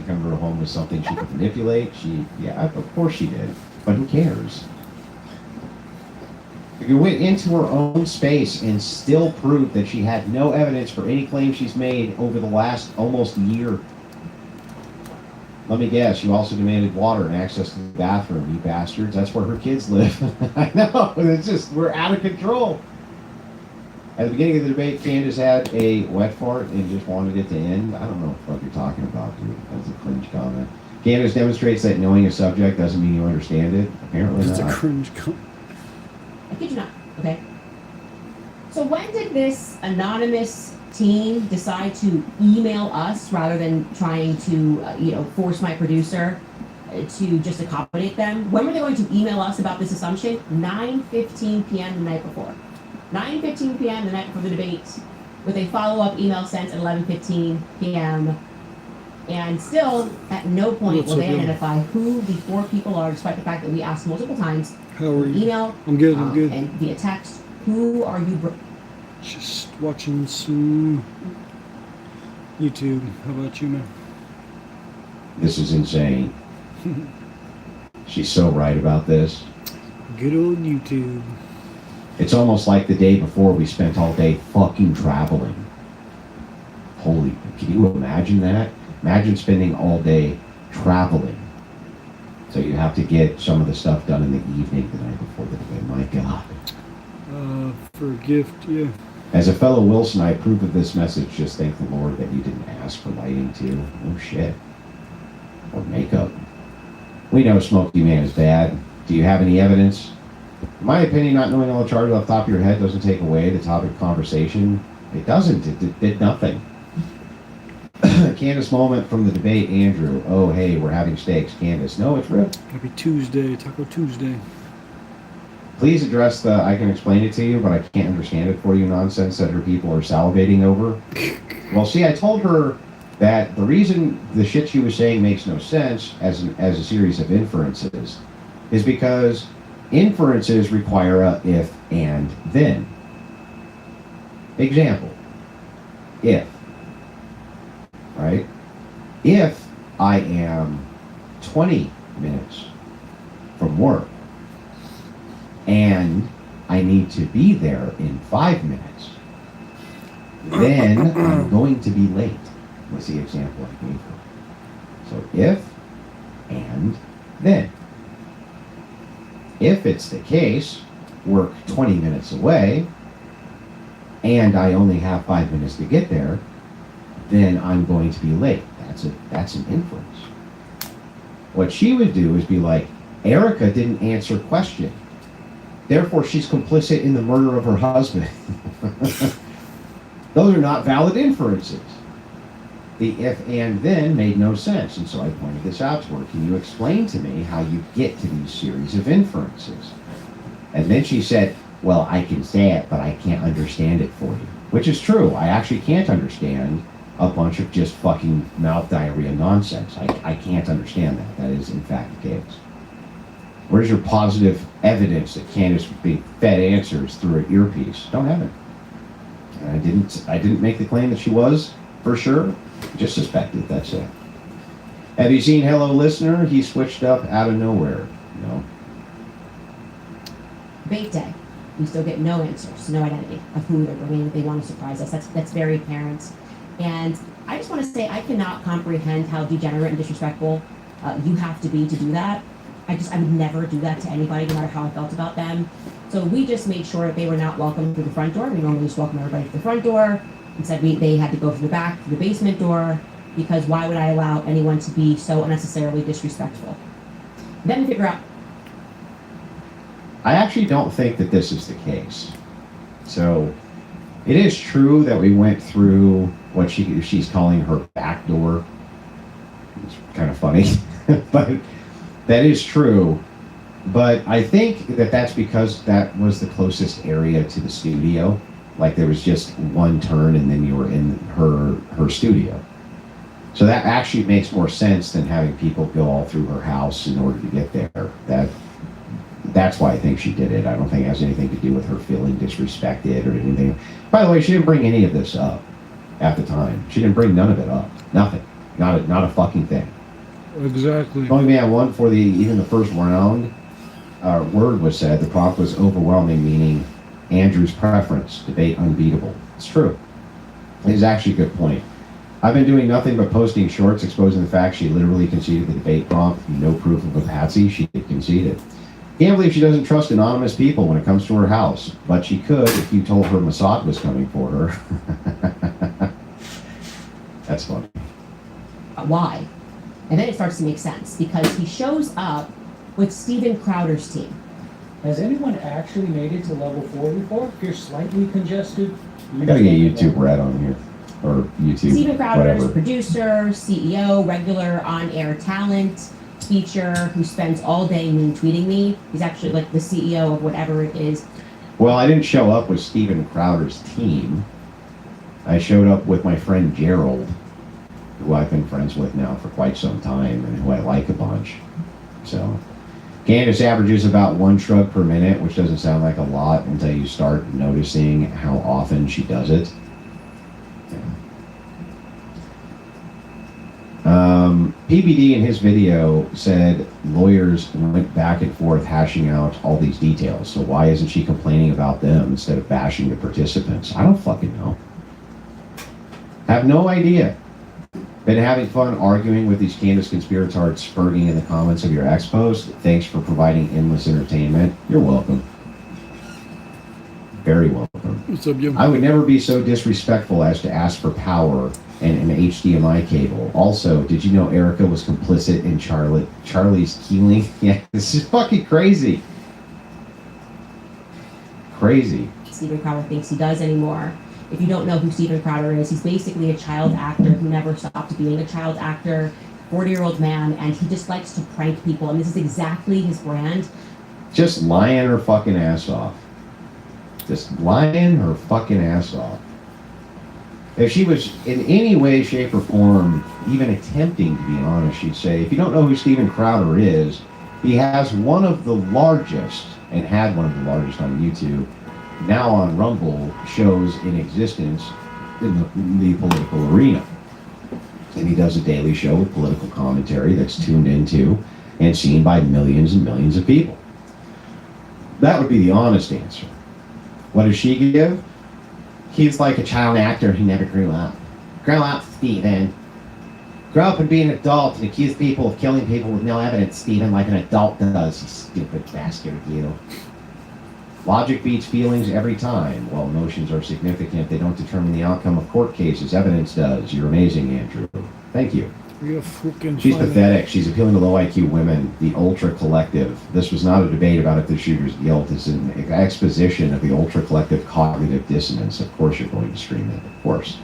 to come to her home with something she could manipulate. Yeah, of course she did. But who cares? If you went into her own space and still proved that she had no evidence for any claim she's made over the last almost year. Let me guess, you also demanded water and access to the bathroom, you bastards. That's where her kids live. I know, it's just, we're out of control. At the beginning of the debate, Candace had a wet fart and just wanted it to end. I don't know what the fuck you're talking about, dude. That's a cringe comment. Candace demonstrates that knowing a subject doesn't mean you understand it. Apparently It's not. a cringe comment. I kid you not. Okay. So when did this anonymous team decide to email us rather than trying to, force my producer to just accommodate them? When were they going to email us about this assumption? 9:15 p.m. the night before. 9:15 p.m. the night before the debate, with a follow-up email sent at 11:15 p.m. And still, at no point will they identify who the 4 people are, despite the fact that we asked multiple times. How are you? Email. I'm good, I'm good. And via text. Who are you? Just watching some YouTube. How about you, man? This is insane. She's so right about this. Good old YouTube. It's almost like the day before we spent all day fucking traveling. Holy, can you imagine that? Imagine spending all day traveling. So you have to get some of the stuff done in the evening the night before the debate. My God. For a gift, yeah. As a fellow Wilson, I approve of this message. Just thank the Lord that you didn't ask for lighting too. Oh shit. Or makeup. We know Smokey Man is bad. Do you have any evidence? In my opinion, not knowing all the charges off the top of your head doesn't take away the topic of conversation. It doesn't. It did nothing. Candace moment from the debate, Andrew. Oh, hey, we're having steaks. Candace. No, it's real. Happy Tuesday, Taco Tuesday. Please address the I can explain it to you, but I can't understand it for you nonsense that her people are salivating over. Well, see, I told her that the reason the shit she was saying makes no sense as a series of inferences is because inferences require a if and then. Example. If. Right? If I am 20 minutes from work and I need to be there in 5 minutes, then I'm going to be late. Was the example I gave her. So if and then. If it's the case, work 20 minutes away, and I only have 5 minutes to get there, then I'm going to be late. That's an inference. What she would do is be like, Erica didn't answer question. Therefore, she's complicit in the murder of her husband. Those are not valid inferences. The if and then made no sense, and so I pointed this out to her. Can you explain to me how you get to these series of inferences? And then she said, well, I can say it, but I can't understand it for you. Which is true. I actually can't understand a bunch of just fucking mouth diarrhea nonsense. I can't understand that. That is, in fact, the case. Where's your positive evidence that Candace was being fed answers through an earpiece? Don't have it. And I didn't make the claim that she was, for sure. Just suspected, that's it. Have you seen Hello Listener? He switched up out of nowhere. No. Debate day. We still get no answers, no identity of who they're bringing. They want to surprise us. That's very apparent. And I just want to say I cannot comprehend how degenerate and disrespectful you have to be to do that. I would never do that to anybody, no matter how I felt about them. So we just made sure that they were not welcome through the front door. We normally just welcome everybody through the front door. Instead, they had to go through the back, through the basement door, because why would I allow anyone to be so unnecessarily disrespectful? Then we figure out. I actually don't think that this is the case. So it is true that we went through what she's calling her back door. It's kind of funny, but that is true. But I think that that's because that was the closest area to the studio. Like there was just one turn and then you were in her studio. So that actually makes more sense than having people go all through her house in order to get there. That's why I think she did it. I don't think it has anything to do with her feeling disrespected or anything. By the way, she didn't bring any of this up at the time. She didn't bring none of it up. Nothing. Not a fucking thing. Exactly. The only man won before even the first round. Word was said. The prompt was overwhelming, meaning Andrew's preference. Debate unbeatable. It's true. It is actually a good point. I've been doing nothing but posting shorts exposing the fact she literally conceded the debate prompt. No proof of a patsy. She conceded. Can't believe she doesn't trust anonymous people when it comes to her house, but she could if you told her Mossad was coming for her. That's funny. Why? And then it starts to make sense because he shows up with Steven Crowder's team. Has anyone actually made it to level 4 before? If you're slightly congested, I gotta get YouTube Red on here. Or YouTube. Steven Crowder is whatever. producer, CEO, regular on-air talent, feature, who spends all day mean tweeting me. He's actually like the CEO of whatever it is. Well, I didn't show up with Steven Crowder's team. I showed up with my friend Gerald, who I've been friends with now for quite some time and who I like a bunch. So, Candace averages about 1 shrug per minute, which doesn't sound like a lot until you start noticing how often she does it. PBD in his video said lawyers went back and forth hashing out all these details. So why isn't she complaining about them instead of bashing the participants? I don't fucking know. Have no idea. Been having fun arguing with these Candace conspiratards spurting in the comments of your X post. Thanks for providing endless entertainment. You're welcome. Very welcome. What's up, yo? I would never be so disrespectful as to ask for power and an HDMI cable. Also, did you know Erica was complicit in Charlie's killing? Yeah, this is fucking crazy. Crazy. Steven Crowder thinks he does anymore. If you don't know who Steven Crowder is, he's basically a child actor who never stopped being a child actor, 40-year-old man, and he just likes to prank people. And this is exactly his brand. Just lying her fucking ass off. Just lying her fucking ass off. If she was in any way, shape, or form even attempting to be honest, she'd say, if you don't know who Steven Crowder is, he has one of the largest, and had one of the largest on YouTube, now on Rumble, shows in existence in the political arena. And he does a daily show with political commentary that's tuned into and seen by millions and millions of people. That would be the honest answer. What does she give? He's like a child actor who never grew up. Grow up, Steven. Grow up and be an adult and accuse people of killing people with no evidence, Steven, like an adult does, you stupid bastard, you. Logic beats feelings every time. While emotions are significant, they don't determine the outcome of court cases. Evidence does. You're amazing, Andrew. Thank you. You're fucking She's funny. pathetic. She's appealing to low IQ women, the ultra collective. This was not a debate about if the shooter's guilt. It's an exposition of the ultra collective cognitive dissonance. Of course you're going to stream it. Of course.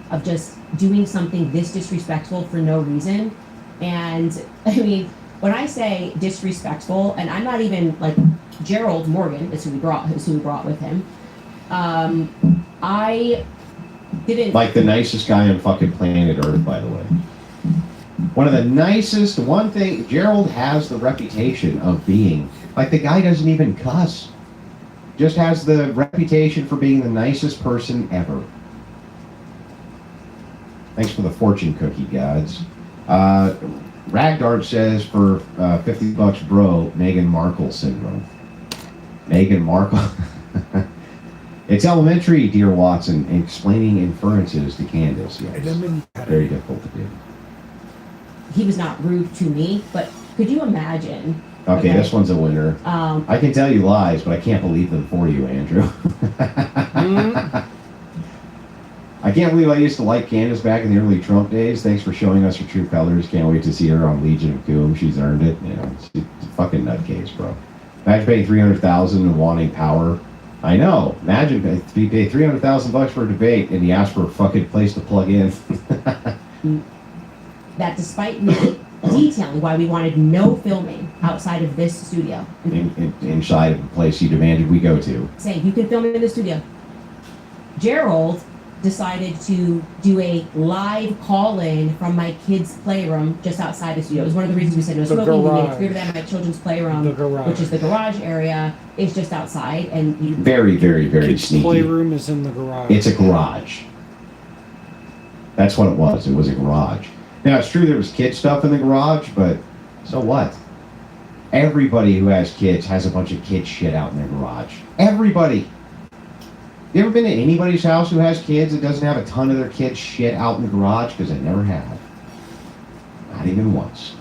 Of just doing something this disrespectful for no reason. And I mean, when I say disrespectful, and I'm not even like Gerald Morgan is who we brought with him. I didn't Like the nicest guy on fucking planet Earth, by the way. One of the nicest, one thing, Gerald has the reputation of being, like the guy doesn't even cuss. Just has the reputation for being the nicest person ever. Thanks for the fortune cookie, gods. Ragdart says for $50 bro, Meghan Markle syndrome. Meghan Markle. It's elementary, dear Watson, explaining inferences to Candace. Yes. Very difficult to do. he was not rude to me, but could you imagine? Okay, this one's a winner. Um, I can tell you lies, but I can't believe them for you, Andrew. I can't believe I used to like Candace back in the early Trump days. Thanks for showing us her true colors. Can't wait to see her on Legion of Doom. She's earned it. You know, she's a fucking nutcase, bro. Imagine paying $300,000 and wanting power. I know. Imagine if you pay $300,000 for a debate and you ask for a fucking place to plug in. that despite me detailing why we wanted no filming outside of this studio, Inside of the place you demanded we go to. saying you can film in the studio, Gerald decided to do a live call-in from my kids' playroom just outside the studio. It was one of the reasons we said no smoking. We made it clear to them my children's playroom, which is the garage area, is just outside. And you, Very, very, very Kids' sneaky. playroom is in the garage. It's a garage. That's what it was. It was a garage. Now, it's true there was kid stuff in the garage, but so what? Everybody who has kids has a bunch of kid shit out in their garage. Everybody. You ever been to anybody's house who has kids that doesn't have a ton of their kids shit out in the garage? Because I never have. Not even once.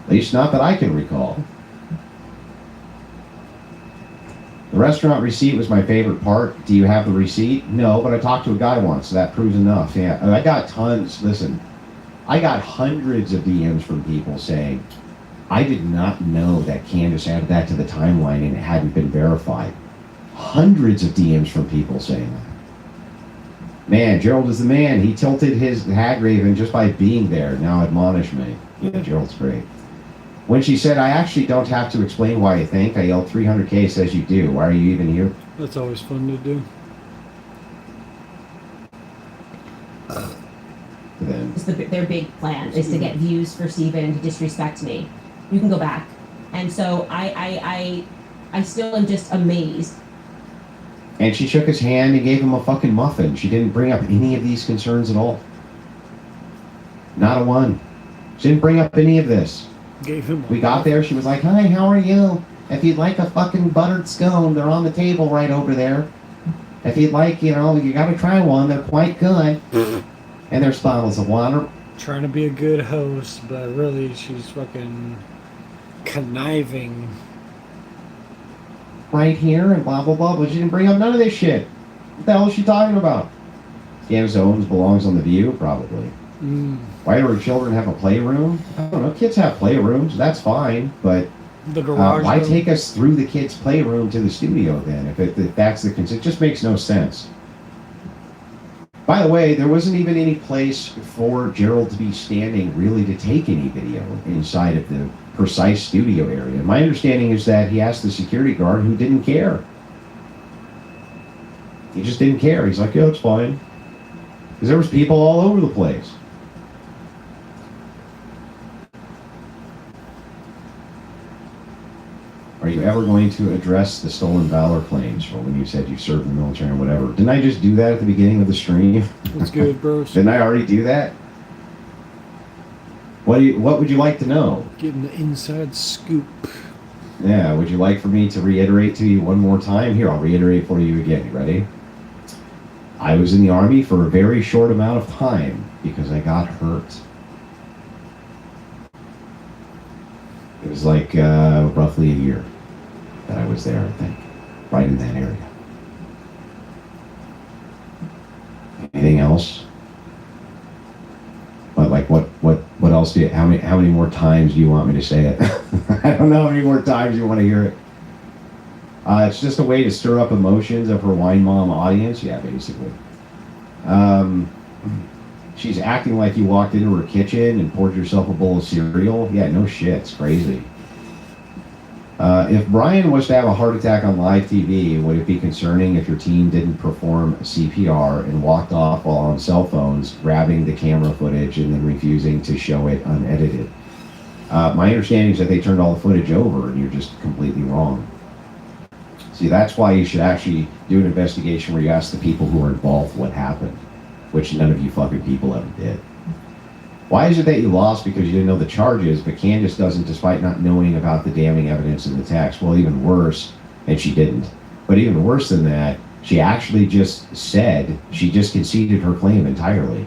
At least not that I can recall. The restaurant receipt was my favorite part. Do you have the receipt? No, but I talked to a guy once, so that proves enough. Yeah, I got tons. Listen, I got hundreds of DMs from people saying, I did not know that Candace added that to the timeline and it hadn't been verified. Hundreds of DMs from people saying that. Man, Gerald is the man. He tilted his hag raven just by being there. Now admonish me. Yeah, Gerald's great. When she said, I actually don't have to explain why I think, I yelled 300K says you do. Why are you even here? That's always fun to do. Then It's their big plan is to get views for Steven, to disrespect me. You can go back. And so I still am just amazed. And she shook his hand and gave him a fucking muffin. She didn't bring up any of these concerns at all. Not a one. She didn't bring up any of this. Gave him. We got there, she was like, hi, how are you? If you'd like a fucking buttered scone, they're on the table right over there. If you'd like, you gotta try one, they're quite good. And there's bottles of water. Trying to be a good host, but really she's fucking conniving. Right here and blah, blah, blah. But she didn't bring up none of this shit. What the hell is she talking about? Candace Owens belongs on The View? Probably. Why do her children have a playroom? I don't know. Kids have playrooms. That's fine. But The garage. why room? take us through the kids' playroom to the studio then? If that's the concern, it just makes no sense. By the way, there wasn't even any place for Gerald to be standing really to take any video inside of the precise studio area. My understanding is that he asked the security guard who didn't care. He just didn't care. He's like, yeah, it's fine. Because there was people all over the place. Are you ever going to address the stolen valor claims from when you said you served in the military or whatever? Didn't I just do that at the beginning of the stream? That's good, bros. Didn't I already do that? What would you like to know? Getting the inside scoop. Yeah, would you like for me to reiterate to you one more time? Here, I'll reiterate for you again. You ready? I was in the Army for a very short amount of time because I got hurt. It was like roughly a year that I was there, I think, right in that area. Anything else? But like, what else do you? How many more times do you want me to say it? I don't know how many more times you want to hear it. It's just a way to stir up emotions of her wine mom audience. Yeah, basically. She's acting like you walked into her kitchen and poured yourself a bowl of cereal. Yeah, no shit. It's crazy. If Brian was to have a heart attack on live TV, would it be concerning if your team didn't perform CPR and walked off while on cell phones, grabbing the camera footage and then refusing to show it unedited? My understanding is that they turned all the footage over and you're just completely wrong. See, that's why you should actually do an investigation where you ask the people who are involved what happened, which none of you fucking people ever did. Why is it that you lost because you didn't know the charges, but Candace doesn't despite not knowing about the damning evidence in the text? Well, even worse, and she didn't. But even worse than that, she actually just said, she just conceded her claim entirely.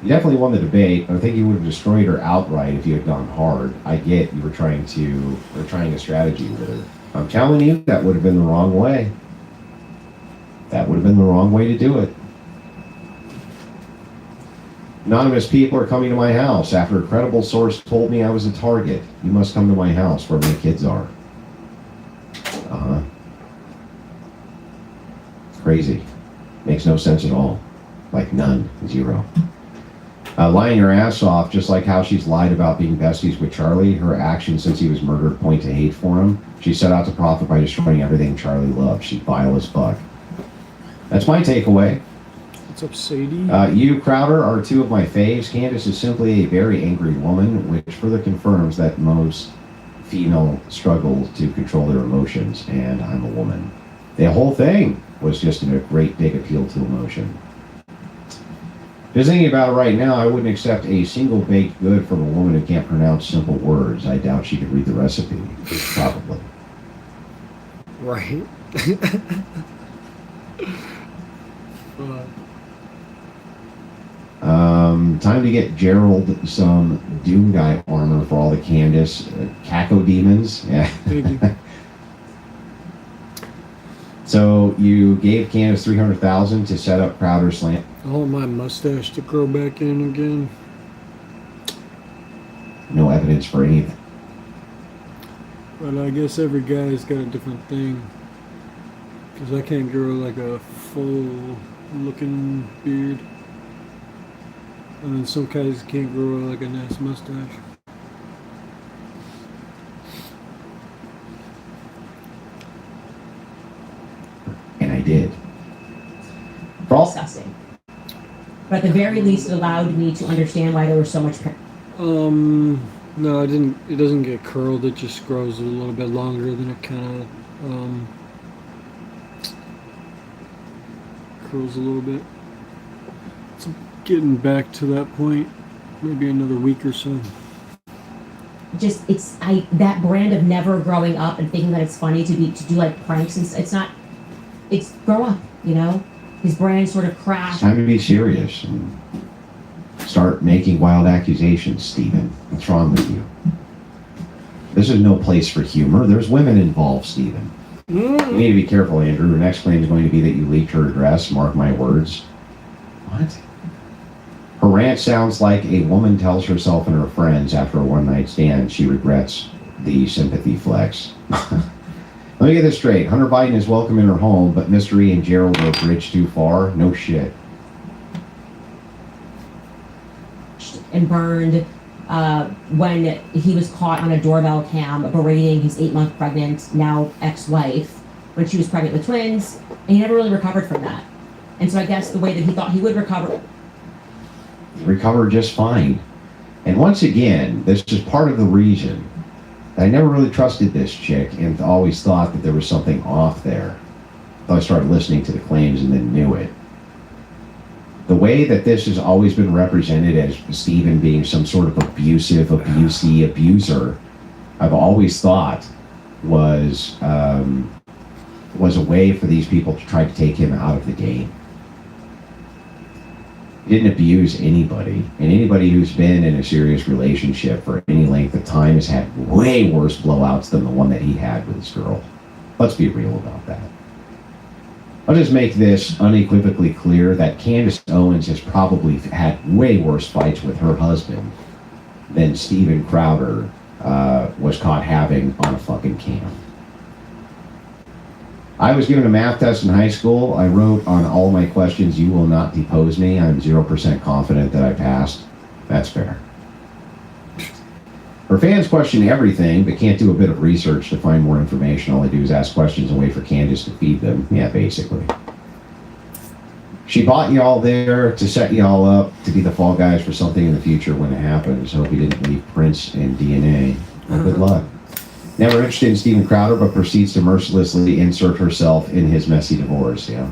You definitely won the debate, but I think you would have destroyed her outright if you had gone hard. I get you were trying a strategy with her. I'm telling you, that would have been the wrong way. That would have been the wrong way to do it. Anonymous people are coming to my house after a credible source told me I was a target. You must come to my house where my kids are. It's crazy. Makes no sense at all. Like none. Zero. Lying her ass off, just like how she's lied about being besties with Charlie. Her actions since he was murdered point to hate for him. She set out to profit by destroying everything Charlie loved. She's vile as fuck. That's my takeaway. What's up, Sadie? You, Crowder, are two of my faves. Candace is simply a very angry woman, which further confirms that most female struggle to control their emotions, and I'm a woman. The whole thing. was just a great big appeal to emotion. Just thinking about it right now, I wouldn't accept a single baked good from a woman who can't pronounce simple words. I doubt she could read the recipe. Probably. Right. Time to get Gerald some Doom Guy armor for all the Candace Caco demons. Yeah. Maybe. So you gave Candace $300,000 to set up Crowder Slam. I want my mustache to grow back in again. No evidence for anything. But I guess every guy's got a different thing. Because I can't grow like a full looking beard. And then some guys can't grow like a nice mustache. And I did. For all Disgusting. But at the very least, it allowed me to understand why there was so much. No, I didn't. It doesn't get curled. It just grows a little bit longer than it kind of curls a little bit. It's getting back to that point. Maybe another week or so. Just that brand of never growing up and thinking that it's funny to do like pranks, and it's not. It's grow up, you know. His brand sort of It's crashed. time to be serious and start making wild accusations, Stephen. What's wrong with you? This is no place for humor. There's women involved, Stephen. You need to be careful, Andrew. The next claim is going to be that you leaked her address. Mark my words. What? Her rant sounds like a woman tells herself and her friends after a one-night stand she regrets the sympathy flex. Let me get this straight. Hunter Biden is welcome in her home, but Mystery and Gerald are a bridge too far? No shit. And burned when he was caught on a doorbell cam berating his 8-month pregnant, now ex-wife, when she was pregnant with twins, and he never really recovered from that. And so I guess the way that he thought he would recover Just fine. And once again, this is part of the reason I never really trusted this chick and always thought that there was something off there. So I started listening to the claims and then knew it. The way that this has always been represented as Stephen being some sort of abuser, I've always thought was a way for these people to try to take him out of the game. He didn't abuse anybody, and anybody who's been in a serious relationship for any length of time has had way worse blowouts than the one that he had with his girl. Let's be real about that. I'll just make this unequivocally clear that Candace Owens has probably had way worse fights with her husband than Steven Crowder was caught having on a fucking cam. I was given a math test in high school. I wrote on all my questions, "You will not depose me." I'm 0% confident that I passed. That's fair. Her fans question everything, but can't do a bit of research to find more information. All they do is ask questions and wait for Candace to feed them. Yeah, basically. She bought y'all there to set y'all up to be the fall guys for something in the future when it happens. Hope you didn't leave prints and DNA. Well, good luck. Never interested in Steven Crowder, but proceeds to mercilessly insert herself in his messy divorce. Yeah.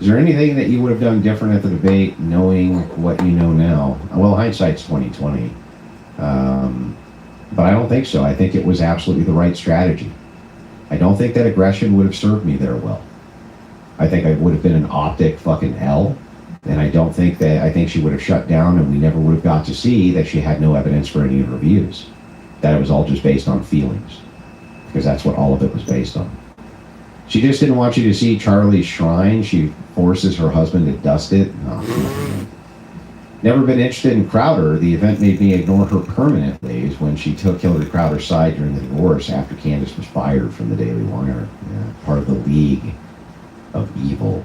Is there anything that you would have done different at the debate, knowing what you know now? Well, hindsight's 20/20. But I don't think so. I think it was absolutely the right strategy. I don't think that aggression would have served me there well. I think I would have been an optic fucking L. And I think she would have shut down and we never would have got to see that she had no evidence for any of her views. That it was all just based on feelings. Because that's what all of it was based on. She just didn't want you to see Charlie's shrine. She forces her husband to dust it. Oh, never been interested in Crowder. The event made me ignore her permanently is when she took Hillary Crowder's side during the divorce after Candace was fired from the Daily Wire. Yeah, part of the League of Evil.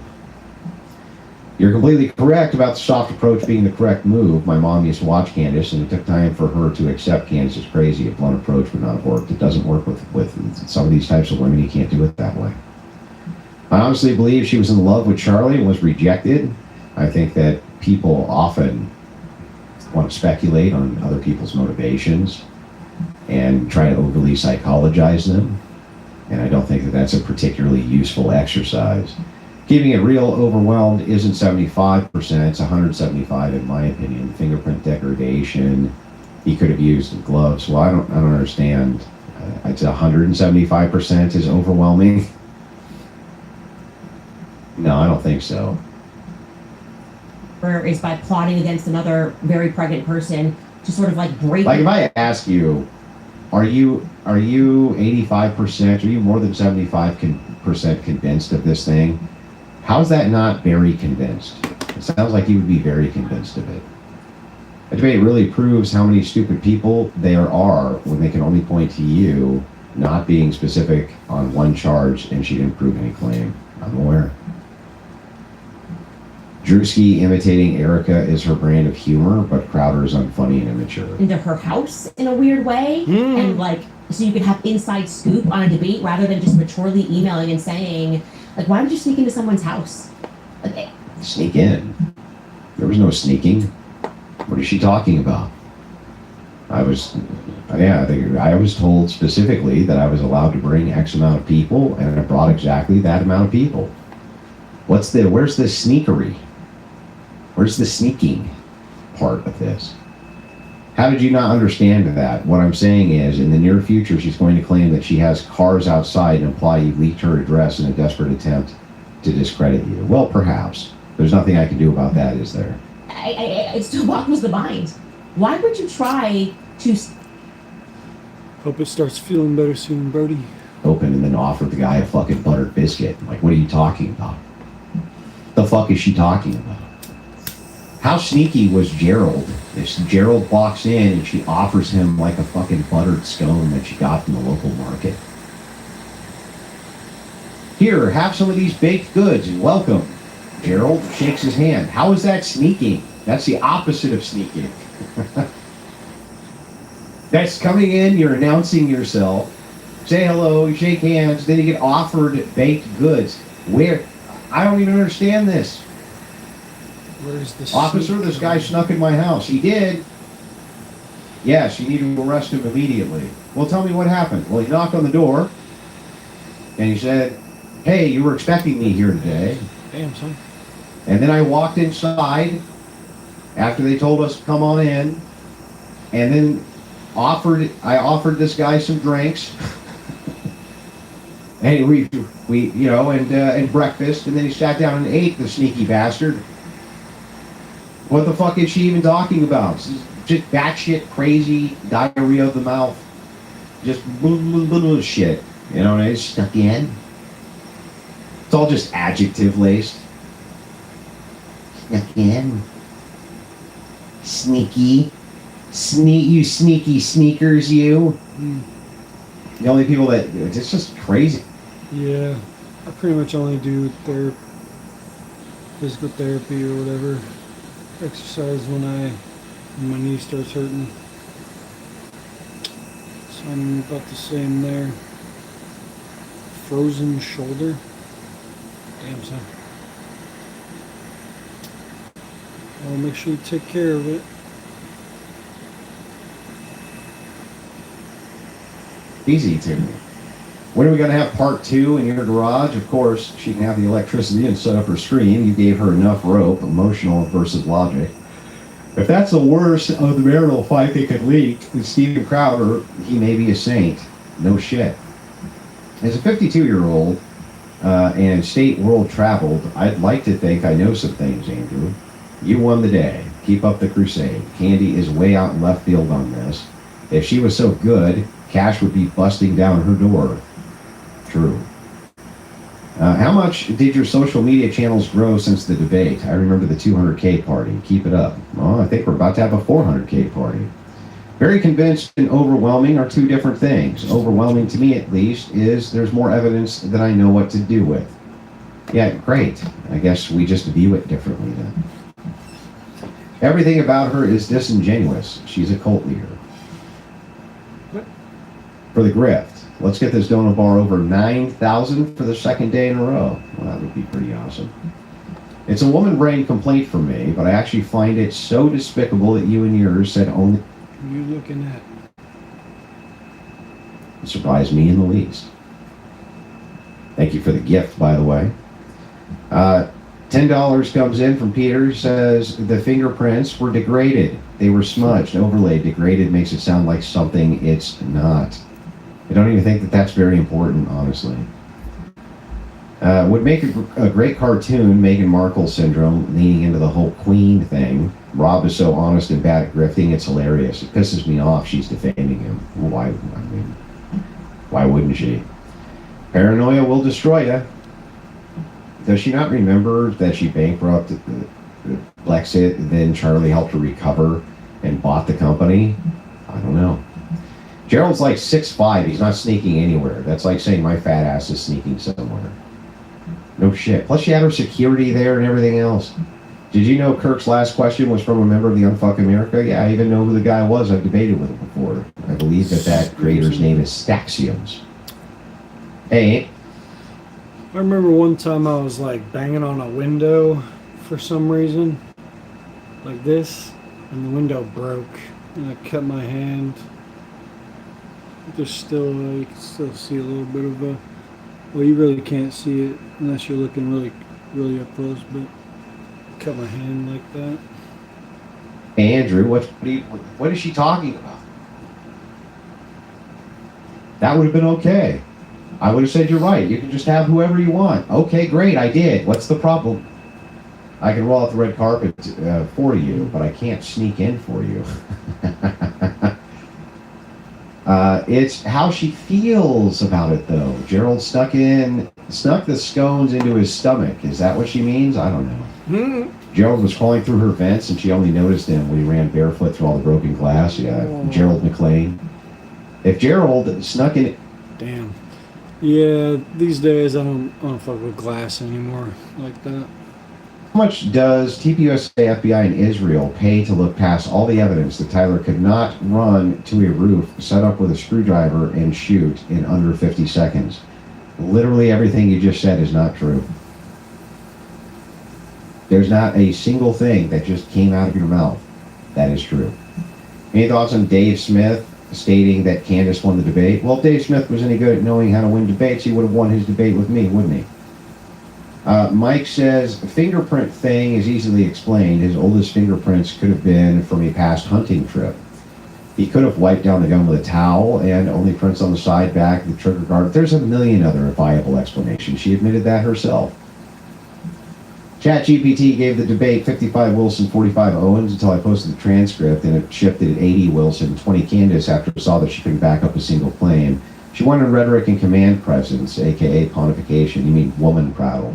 You're completely correct about the soft approach being the correct move. My mom used to watch Candace, and it took time for her to accept Candace is crazy. A blunt approach would not have worked. It doesn't work with some of these types of women. You can't do it that way. I honestly believe she was in love with Charlie and was rejected. I think that people often want to speculate on other people's motivations and try to overly psychologize them. And I don't think that that's a particularly useful exercise. Keeping it real, overwhelmed isn't 75%, it's 175 in my opinion. Fingerprint degradation, he could have used gloves. Well, I don't understand. It's 175% is overwhelming. No, I don't think so. Or is by plotting against another very pregnant person to sort of like break. Like if I ask you, are you 85%? Are you more than 75% convinced of this thing? How's that not very convinced? It sounds like you would be very convinced of it. The debate really proves how many stupid people there are when they can only point to you not being specific on one charge and she didn't prove any claim. I'm aware. Drewski imitating Erica is her brand of humor, but Crowder is unfunny and immature. Into her house in a weird way, and like so you could have inside scoop on a debate rather than just maturely emailing and saying, like, why would you sneak into someone's house? Like, Sneak in? There was no sneaking. What is she talking about? I was told specifically that I was allowed to bring X amount of people, and I brought exactly that amount of people. Where's the sneakery? Where's the sneaking part of this? How did you not understand that? What I'm saying is, in the near future, she's going to claim that she has cars outside and imply you leaked her address in a desperate attempt to discredit you. Well, perhaps. There's nothing I can do about that, is there? it still boggles the mind. Why would you try to Hope it starts feeling better soon, Brody. Open and then offer the guy a fucking buttered biscuit. Like, what are you talking about? The fuck is she talking about? How sneaky was Gerald? If Gerald walks in and she offers him like a fucking buttered scone that she got from the local market. Here, have some of these baked goods and welcome. Gerald shakes his hand. How is that sneaking? That's the opposite of sneaking. That's coming in, you're announcing yourself, say hello, you shake hands, then you get offered baked goods. Where? I don't even understand this. Where's the Officer, this guy snuck in my house. He did. Yes, you need to arrest him immediately. Well, tell me what happened. Well, he knocked on the door, and he said, hey, you were expecting me here today. Damn, son. And then I walked inside after they told us to come on in, and then I offered this guy some drinks. And we and breakfast, and then he sat down and ate, the sneaky bastard. What the fuck is she even talking about? Just batshit crazy diarrhea of the mouth. Just blah, shit. You know, and it's stuck in. It's all just adjective laced. Stuck in. Sneaky. You sneaky sneakers, you. The only people that, it's just crazy. Yeah, I pretty much only do physical therapy or whatever. Exercise when my knee starts hurting. So I'm about the same there. Frozen shoulder. Damn, son. Well, make sure you take care of it. Easy to me. When are we going to have part 2 in your garage? Of course, she can have the electricity and set up her stream. You gave her enough rope, emotional versus logic. If that's the worst of the marital fight they could leak, then Steven Crowder, he may be a saint. No shit. As a 52-year-old and state world traveled, I'd like to think I know some things, Andrew. You won the day. Keep up the crusade. Candy is way out in left field on this. If she was so good, Cash would be busting down her door. True. How much did your social media channels grow since the debate? I remember the 200K party. Keep it up. Well, I think we're about to have a 400K party. Very convinced and overwhelming are two different things. Overwhelming, to me at least, is there's more evidence that I know what to do with. Yeah, great. I guess we just view it differently then. Everything about her is disingenuous. She's a cult leader. What? For the grift. Let's get this donut bar over 9,000 for the second day in a row. Well, that would be pretty awesome. It's a woman brain complaint from me, but I actually find it so despicable that you and yours said only... What are you looking at? It surprised me in the least. Thank you for the gift, by the way. $10 comes in from Peter, says the fingerprints were degraded. They were smudged, overlaid. Degraded makes it sound like something it's not. I don't even think that that's very important, honestly. Would make a great cartoon, Meghan Markle syndrome, leaning into the whole queen thing. Rob is so honest and bad at grifting, it's hilarious. It pisses me off she's defaming him. Why wouldn't she? Paranoia will destroy you. Does she not remember that she bankrupted Lexit, then Charlie helped her recover and bought the company? I don't know. Gerald's like 6'5", he's not sneaking anywhere. That's like saying my fat ass is sneaking somewhere. No shit. Plus she had her security there and everything else. Did you know Kirk's last question was from a member of the Unfuck America? Yeah, I even know who the guy was. I've debated with him before. I believe that creator's name is Staxiums. Hey. I remember one time I was like banging on a window for some reason, like this, and the window broke, and I cut my hand. There's still, you can still see a little bit of a, well, you really can't see it unless you're looking really up close, but cut my hand like that. Hey, Andrew, what is she talking about? That would have been okay. I would have said, you're right. You can just have whoever you want. Okay, great, I did. What's the problem? I can roll out the red carpet for you, but I can't sneak in for you. It's how she feels about it, though. Gerald snuck the scones into his stomach. Is that what she means? I don't know. Gerald was crawling through her vents, and she only noticed him when he ran barefoot through all the broken glass. Yeah, Gerald McLean. If Gerald snuck in... Damn. Yeah, these days I don't fuck with glass anymore like that. How much does TPUSA, FBI, and Israel pay to look past all the evidence that Tyler could not run to a roof, set up with a screwdriver, and shoot in under 50 seconds? Literally everything you just said is not true. There's not a single thing that just came out of your mouth that is true. Any thoughts on Dave Smith stating that Candace won the debate? Well, if Dave Smith was any good at knowing how to win debates, he would have won his debate with me, wouldn't he? Mike says, fingerprint thing is easily explained. His oldest fingerprints could have been from a past hunting trip. He could have wiped down the gun with a towel and only prints on the side, back, the trigger guard. There's a million other viable explanations. She admitted that herself. ChatGPT gave the debate 55 Wilson, 45 Owens until I posted the transcript, and it shifted at 80 Wilson, 20 Candace after it saw that she couldn't back up a single claim. She won in rhetoric and command presence, aka pontification. You mean woman prattle.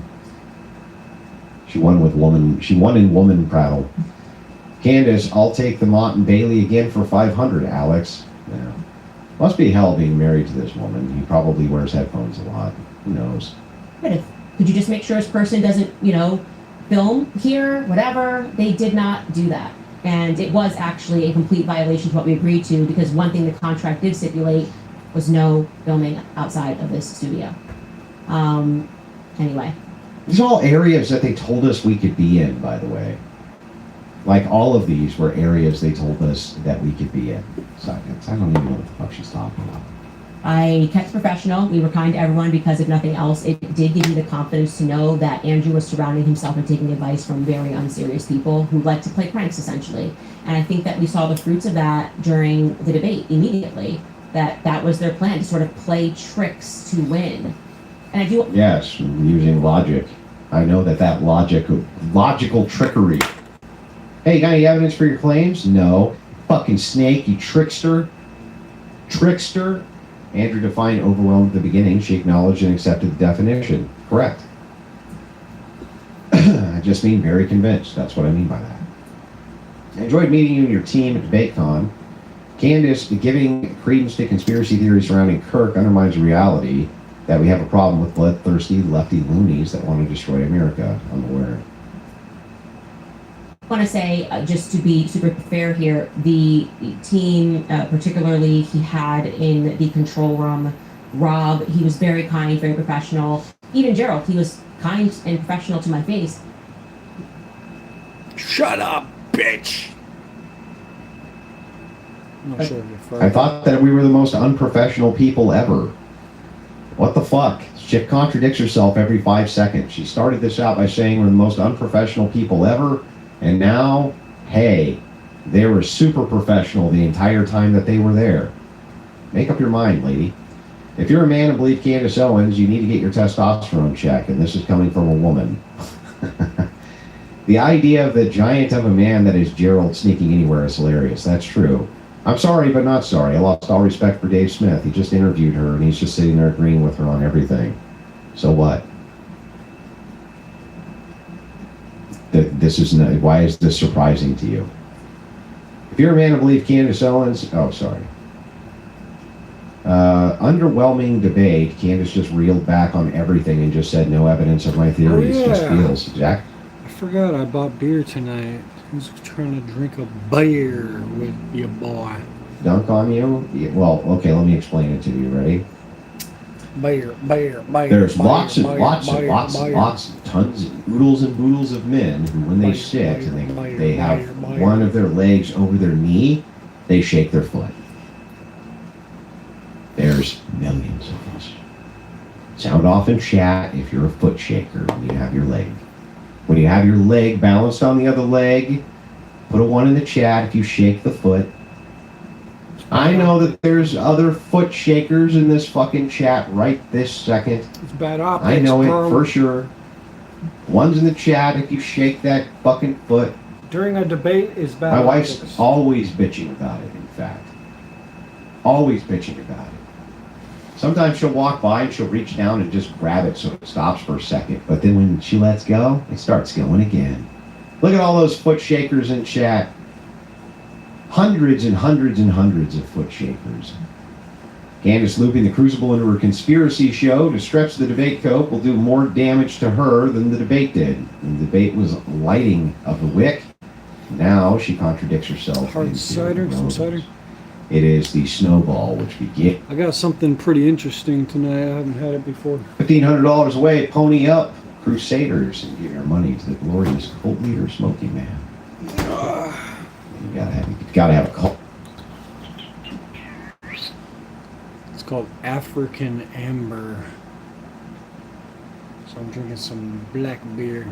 She won in woman prattle. Candace, I'll take the Mott and Bailey again for 500, Alex. Yeah. Must be hell being married to this woman. He probably wears headphones a lot. Who knows? Could you just make sure this person doesn't, film here, whatever? They did not do that. And it was actually a complete violation of what we agreed to, because one thing the contract did stipulate was no filming outside of this studio. Anyway. These are all areas that they told us we could be in, by the way. Like, all of these were areas they told us that we could be in. So I don't even know what the fuck she's talking about. I kept professional. We were kind to everyone because, if nothing else, it did give me the confidence to know that Andrew was surrounding himself and taking advice from very unserious people who like to play pranks, essentially. And I think that we saw the fruits of that during the debate immediately, that was their plan, to sort of play tricks to win. And I do... Yes, using logic. I know that logical trickery. Hey, you got any evidence for your claims? No. Fucking snake, you trickster. Trickster. Andrew defined overwhelmed at the beginning. She acknowledged and accepted the definition. Correct. I just mean very convinced. That's what I mean by that. I enjoyed meeting you and your team at DebateCon. Candace, giving credence to conspiracy theories surrounding Kirk undermines reality that we have a problem with bloodthirsty lefty loonies that want to destroy America. I'm aware. I want to say, just to be super fair here, the team, particularly he had in the control room, Rob, he was very kind, very professional. Even Gerald, he was kind and professional to my face. Shut up, bitch! I'm not sure if you're I thought that we were the most unprofessional people ever. What the fuck? She contradicts herself every 5 seconds. She started this out by saying we're the most unprofessional people ever, and now, hey, they were super professional the entire time that they were there. Make up your mind, lady. If you're a man and believe Candace Owens, you need to get your testosterone checked, and this is coming from a woman. The idea of the giant of a man that is Gerald sneaking anywhere is hilarious. That's true. I'm sorry, but not sorry. I lost all respect for Dave Smith. He just interviewed her, and he's just sitting there agreeing with her on everything. So what? This is not, why is this surprising to you? If you're a man to believe Candace Owens, oh, sorry. Underwhelming debate. Candace just reeled back on everything and just said no evidence of my theories. Oh, yeah. Just feels. Jack? I forgot I bought beer tonight. Who's trying to drink a beer with your boy? Dunk on you? Yeah, well, okay, let me explain it to you. Ready? Beer. There's lots, tons, oodles and boodles of men who, when they sit and they have one of their legs over their knee, they shake their foot. There's millions of us. Sound off in chat if you're a foot shaker when you have your leg. When you have your leg balanced on the other leg, put a 1 in the chat if you shake the foot. I know that there's other foot shakers in this fucking chat right this second. It's bad optics. I know bro. it for sure. 1's in the chat if you shake that fucking foot. During a debate is bad My optics. wife's always bitching about it, in fact. Always bitching about it. Sometimes she'll walk by and she'll reach down and just grab it so it stops for a second. But then when she lets go, it starts going again. Look at all those foot shakers in chat. Hundreds and hundreds and hundreds of foot shakers. Candace looping the Crucible into her conspiracy show to stretch the debate cope will do more damage to her than the debate did. And the debate was lighting of the wick. Now she contradicts herself. Hard cider, some cider. It is the snowball which begins. I got something pretty interesting tonight. I haven't had it before. $1,500 away, pony up, Crusaders, and give your money to the glorious cult leader, Smoky Man. You gotta have a cult. It's called African Amber. So I'm drinking some black beer.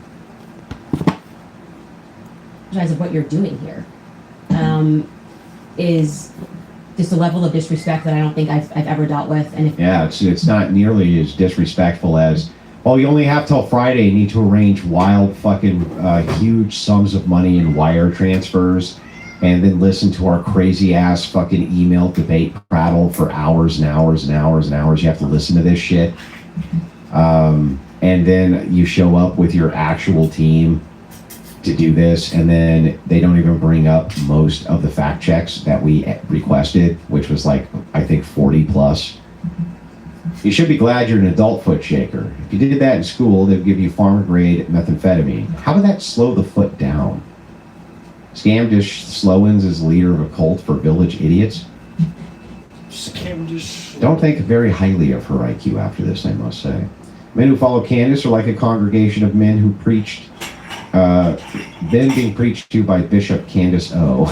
Of what you're doing here is just a level of disrespect that I don't think I've ever dealt with. And if Yeah, it's not nearly as disrespectful as, oh, you only have till Friday, you need to arrange wild fucking huge sums of money in wire transfers, and then listen to our crazy ass fucking email debate prattle for hours and hours and hours and hours. You have to listen to this shit. And then you show up with your actual team to do this, and then they don't even bring up most of the fact checks that we requested, which was like, I think 40 plus. You should be glad you're an adult foot shaker. If you did that in school, they'd give you farm grade methamphetamine. How would that slow the foot down? Scamdish Slowens is leader of a cult for village idiots. Scamdish. Don't think very highly of her IQ after this, I must say. Men who follow Candace are like a congregation of men who preached then being preached to by Bishop Candace O.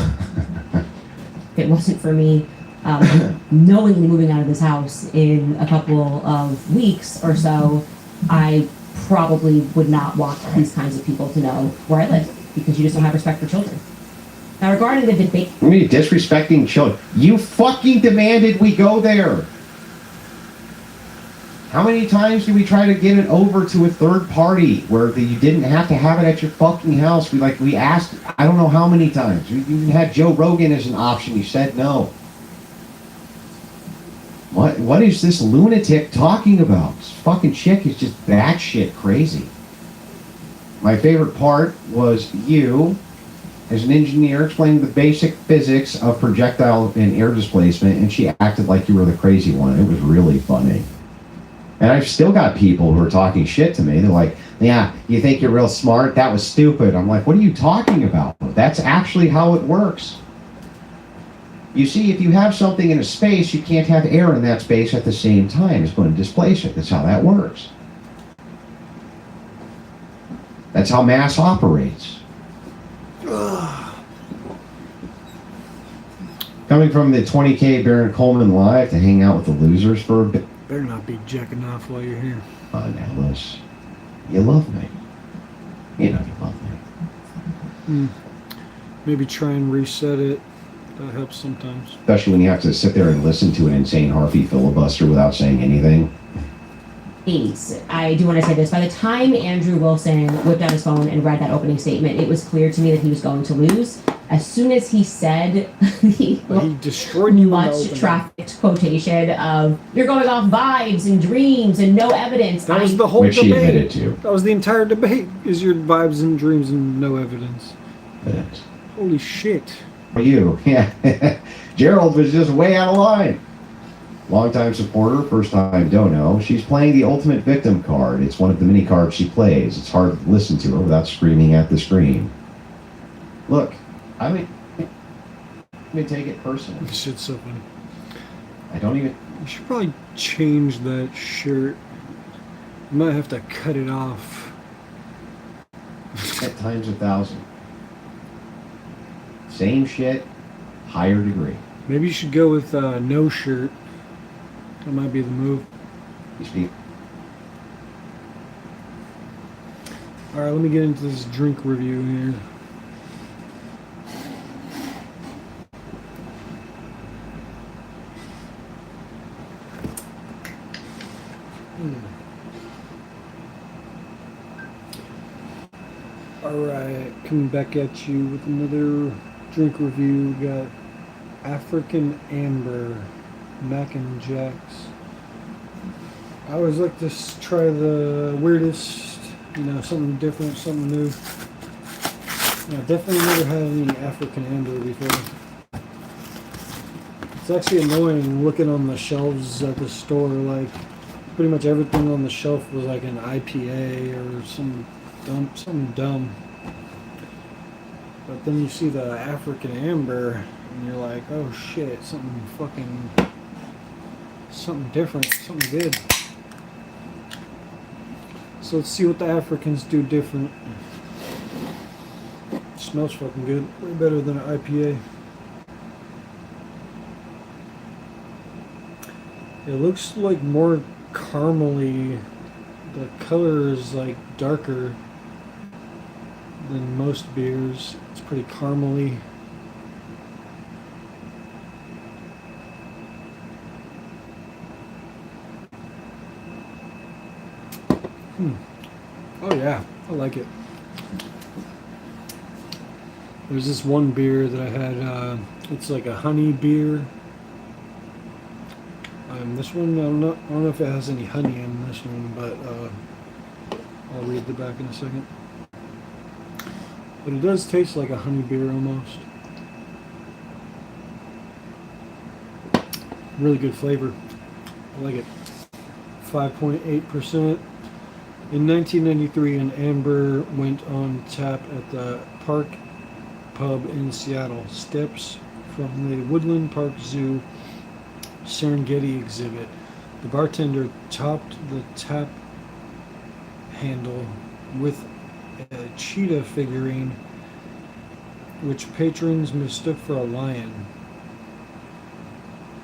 it wasn't for me knowingly moving out of this house in a couple of weeks or so, I probably would not want these kinds of people to know where I live, because you just don't have respect for children. Now, regarding the debate... What are you disrespecting children? You fucking demanded we go there! How many times did we try to get it over to a third party where you didn't have to have it at your fucking house? We asked, I don't know how many times. We even had Joe Rogan as an option. You said no. What is this lunatic talking about? This fucking chick is just batshit crazy. My favorite part was you, as an engineer, explaining the basic physics of projectile and air displacement, and she acted like you were the crazy one. It was really funny. And I've still got people who are talking shit to me. They're like, yeah, you think you're real smart? That was stupid. I'm like, what are you talking about? That's actually how it works. You see, if you have something in a space, you can't have air in that space at the same time. It's going to displace it. That's how that works. That's how mass operates. Coming from the 20K Baron Coleman Live to hang out with the losers for a bit. better not be jacking off while you're here. Alice, you love me. You know you love me. Maybe try and reset it. That helps sometimes. Especially when you have to sit there and listen to an insane Harvey filibuster without saying anything. Please, I do want to say this. By the time Andrew Wilson whipped out his phone and read that opening statement, it was clear to me that he was going to lose. As soon as he said He destroyed you. much trafficked quotation of "you're going off vibes and dreams and no evidence." That was the whole Which he debate. admitted to. That was the entire debate. Is your vibes and dreams and no evidence? But Holy shit. for you, yeah. Gerald was just way out of line. Longtime supporter, first time dono. She's playing the ultimate victim card. It's one of the many cards she plays. It's hard to listen to her without screaming at the screen. Look, I mean, take it personally. This shit's so funny. I don't even. You should probably change that shirt. You might have to cut it off. At times 1,000. Same shit, higher degree. Maybe you should go with no shirt. That might be the move. You speak. Alright, let me get into this drink review here. Alright, coming back at you with another drink review. We got African Amber, Mac and Jacks. I always like to try the weirdest, something different, something new. Definitely never had any African Amber before. It's actually annoying looking on the shelves at the store, like pretty much everything on the shelf was like an IPA or something dumb. But then you see the African Amber and you're like, oh shit, something different, something good. So let's see what the Africans do different. It smells fucking good, way better than an IPA. It looks like more caramely. The color is like darker than most beers. It's pretty caramely. Oh yeah, I like it. There's this one beer that I had, it's like a honey beer. This one, I don't know if it has any honey in this one, but I'll read the back in a second. But it does taste like a honey beer almost. Really good flavor. I like it. 5.8%. In 1993, an amber went on tap at the Park Pub in Seattle. Steps from the Woodland Park Zoo Serengeti exhibit. The bartender topped the tap handle with a cheetah figurine, which patrons mistook for a lion.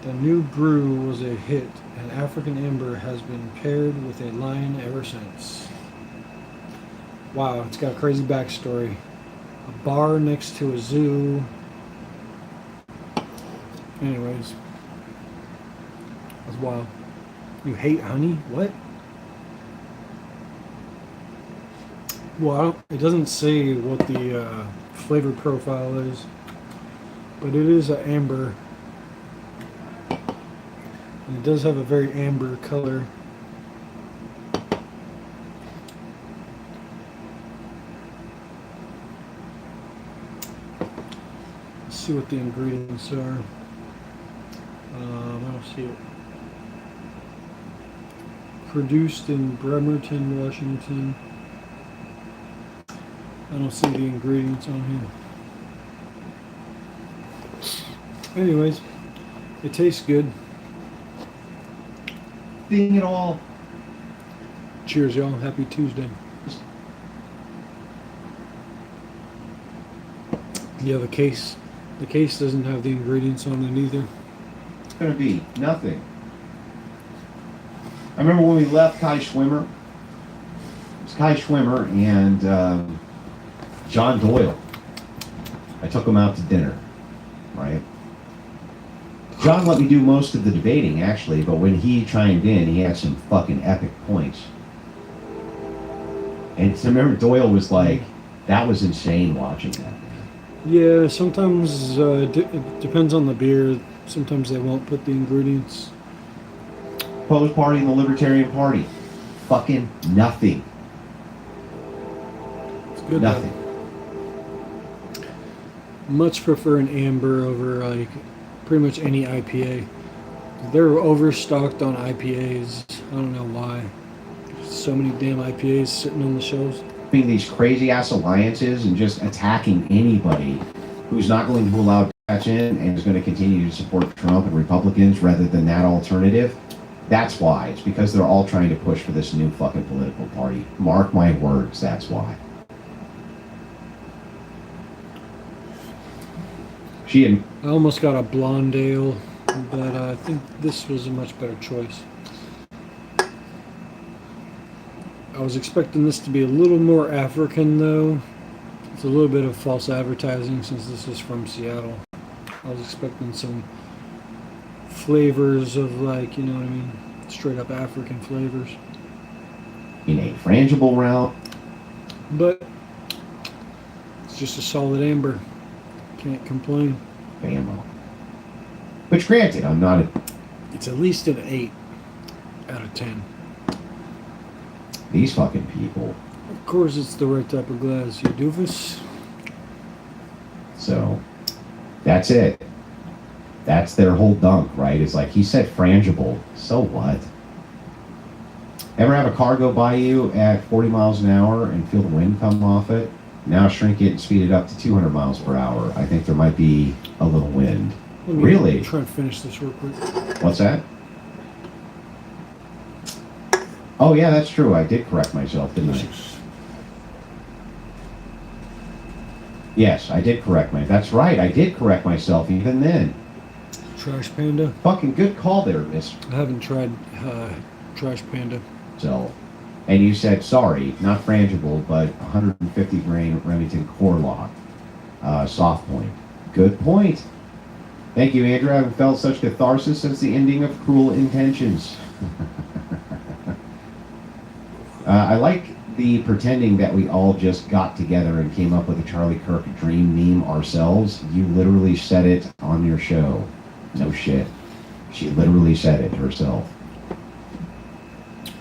The new brew was a hit, and African Amber has been paired with a lion ever since. Wow, it's got a crazy backstory. A bar next to a zoo. Anyways. That's wild. You hate honey? What? Well, it doesn't say what the flavor profile is, but it is an amber. And it does have a very amber color. Let's see what the ingredients are. I don't see it. Produced in Bremerton, Washington. I don't see the ingredients on here. Anyways, it tastes good. Being it all. Cheers, y'all. Happy Tuesday. Yeah, the case doesn't have the ingredients on it either. It's going to be nothing. I remember when we left Kai Schwimmer. It was Kai Schwimmer and John Doyle. I took him out to dinner, right? John let me do most of the debating, actually, but when he chimed in, he had some fucking epic points. And so I remember Doyle was like, that was insane watching that. Yeah, sometimes it depends on the beer. Sometimes they won't put the ingredients. Opposed party and the Libertarian Party. Fucking nothing. It's good. Nothing. Much prefer an amber over like pretty much any IPA. They're overstocked on IPAs. I don't know why. So many damn IPAs sitting on the shelves. These crazy ass alliances and just attacking anybody who's not going to allow Democrats in and is going to continue to support Trump and Republicans rather than that alternative. That's why. It's because they're all trying to push for this new fucking political party. Mark my words, that's why. I almost got a blonde ale, but I think this was a much better choice. I was expecting this to be a little more African, though. It's a little bit of false advertising since this is from Seattle. I was expecting some flavors of, like, you know what I mean, straight up African flavors. In a frangible route. But it's just a solid amber. Can't complain. Bammo. Which, granted, I'm not a... It's at least an 8 out of 10. These fucking people. Of course, it's the right type of glass, you doofus. So, that's it. That's their whole dunk, right? It's like, he said frangible. So what? Ever have a car go by you at 40 miles an hour and feel the wind come off it? Now shrink it and speed it up to 200 miles per hour. I think there might be a little wind. Really? Try and finish this real quick. What's that? Oh, yeah, that's true. I did correct myself, didn't I? Yes, I did correct myself. That's right. I did correct myself even then. Trash Panda. Fucking good call there, miss. I haven't tried Trash Panda. So, and you said, sorry, not frangible, but 150 grain Remington core lock. Soft point. Good point. Thank you, Andrew. I haven't felt such catharsis since the ending of Cruel Intentions. I like the pretending that we all just got together and came up with a Charlie Kirk dream meme ourselves. You literally said it on your show. No shit. She literally said it herself.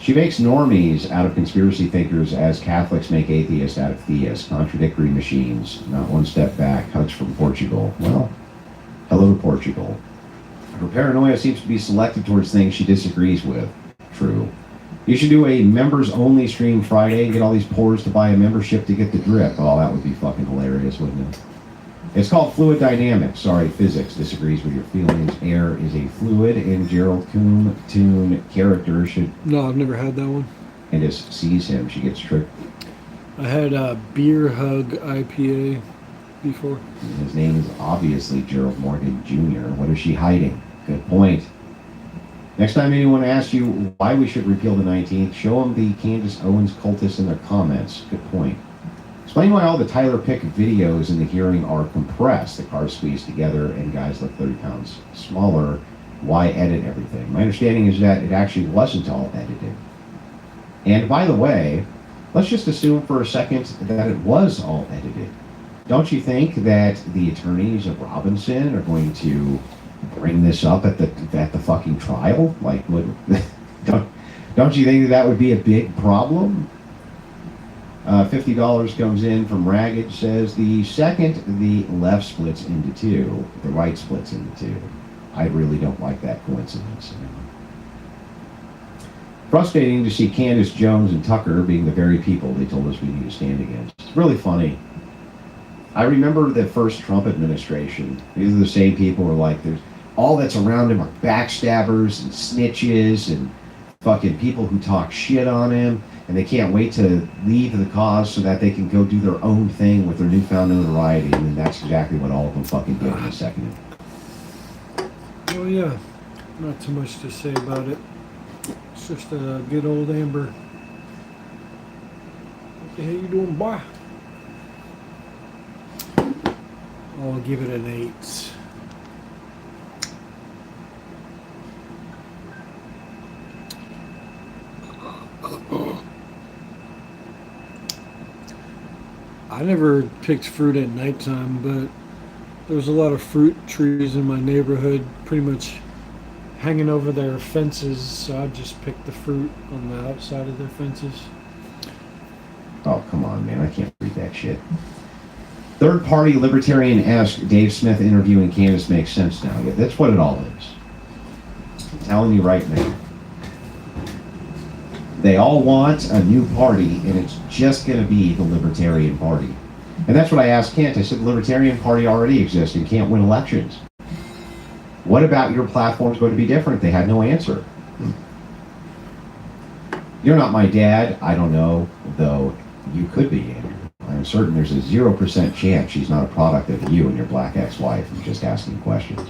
She makes normies out of conspiracy thinkers as Catholics make atheists out of theists. Contradictory machines. Not one step back. Hugs from Portugal. Well, hello to Portugal. Her paranoia seems to be selected towards things she disagrees with. True. You should do a members-only stream Friday and get all these pores to buy a membership to get the drip. Oh, that would be fucking hilarious, wouldn't it? It's called fluid dynamics. Sorry, physics disagrees with your feelings. Air is a fluid, and Gerald Toon character should... No, I've never had that one. And just sees him, she gets tricked. I had a Beer Hug IPA before. His name is obviously Gerald Morgan Jr. What is she hiding? Good point. Next time anyone asks you why we should repeal the 19th, show them the Candace Owens cultists in their comments. Good point. Explain why all the Tyler Pick videos in the hearing are compressed. The cars squeezed together and guys look 30 pounds smaller. Why edit everything? My understanding is that it actually wasn't all edited. And by the way, let's just assume for a second that it was all edited. Don't you think that the attorneys of Robinson are going to bring this up at the fucking trial? Like, don't you think that would be a big problem? $50 comes in from Ragged, says the second the left splits into two, the right splits into two. I really don't like that coincidence. Frustrating to see Candace Jones and Tucker being the very people they told us we need to stand against. It's really funny. I remember the first Trump administration. These are the same people who are like, there's all that's around him are backstabbers and snitches and fucking people who talk shit on him, and they can't wait to leave the cause so that they can go do their own thing with their newfound notoriety, and then that's exactly what all of them fucking did in a second. Oh yeah, not too much to say about it. It's just a good old amber. What the hell you doing, boy? I'll give it an 8. I never picked fruit at nighttime, but there's a lot of fruit trees in my neighborhood, pretty much hanging over their fences, so I just picked the fruit on the outside of their fences. Oh, come on, man. I can't read that shit. Third-party libertarian-esque Dave Smith interviewing Candace makes sense now. Yeah, that's what it all is. I'm telling you right now. They all want a new party, and it's just going to be the Libertarian Party. And that's what I asked Kent. I said, the Libertarian Party already exists and can't win elections. What about your platform's going to be different? They had no answer. You're not my dad. I don't know, though you could be, Andrew. I'm certain there's a 0% chance she's not a product of you and your black ex-wife. I'm just asking questions.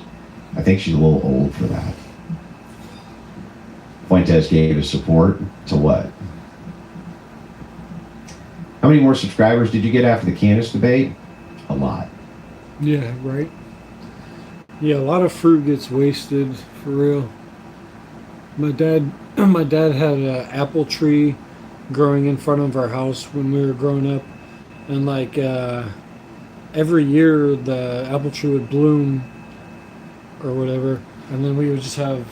I think she's a little old for that. Fuentes gave his support to what? How many more subscribers did you get after the Candace debate? A lot. Yeah, right. Yeah, a lot of fruit gets wasted, for real. My dad had an apple tree growing in front of our house when we were growing up, and like every year the apple tree would bloom or whatever, and then we would just have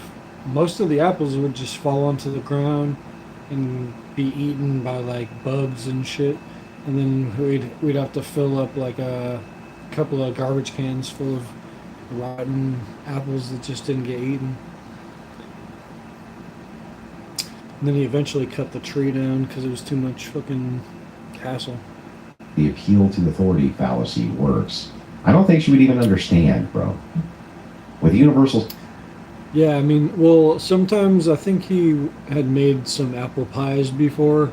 most of the apples would just fall onto the ground and be eaten by like bugs and shit, and then we'd have to fill up like a couple of garbage cans full of rotten apples that just didn't get eaten. And then he eventually cut the tree down because it was too much fucking hassle. The appeal to authority fallacy works. I don't think she would even understand, bro. With universal... Yeah, I mean, well, sometimes I think he had made some apple pies before.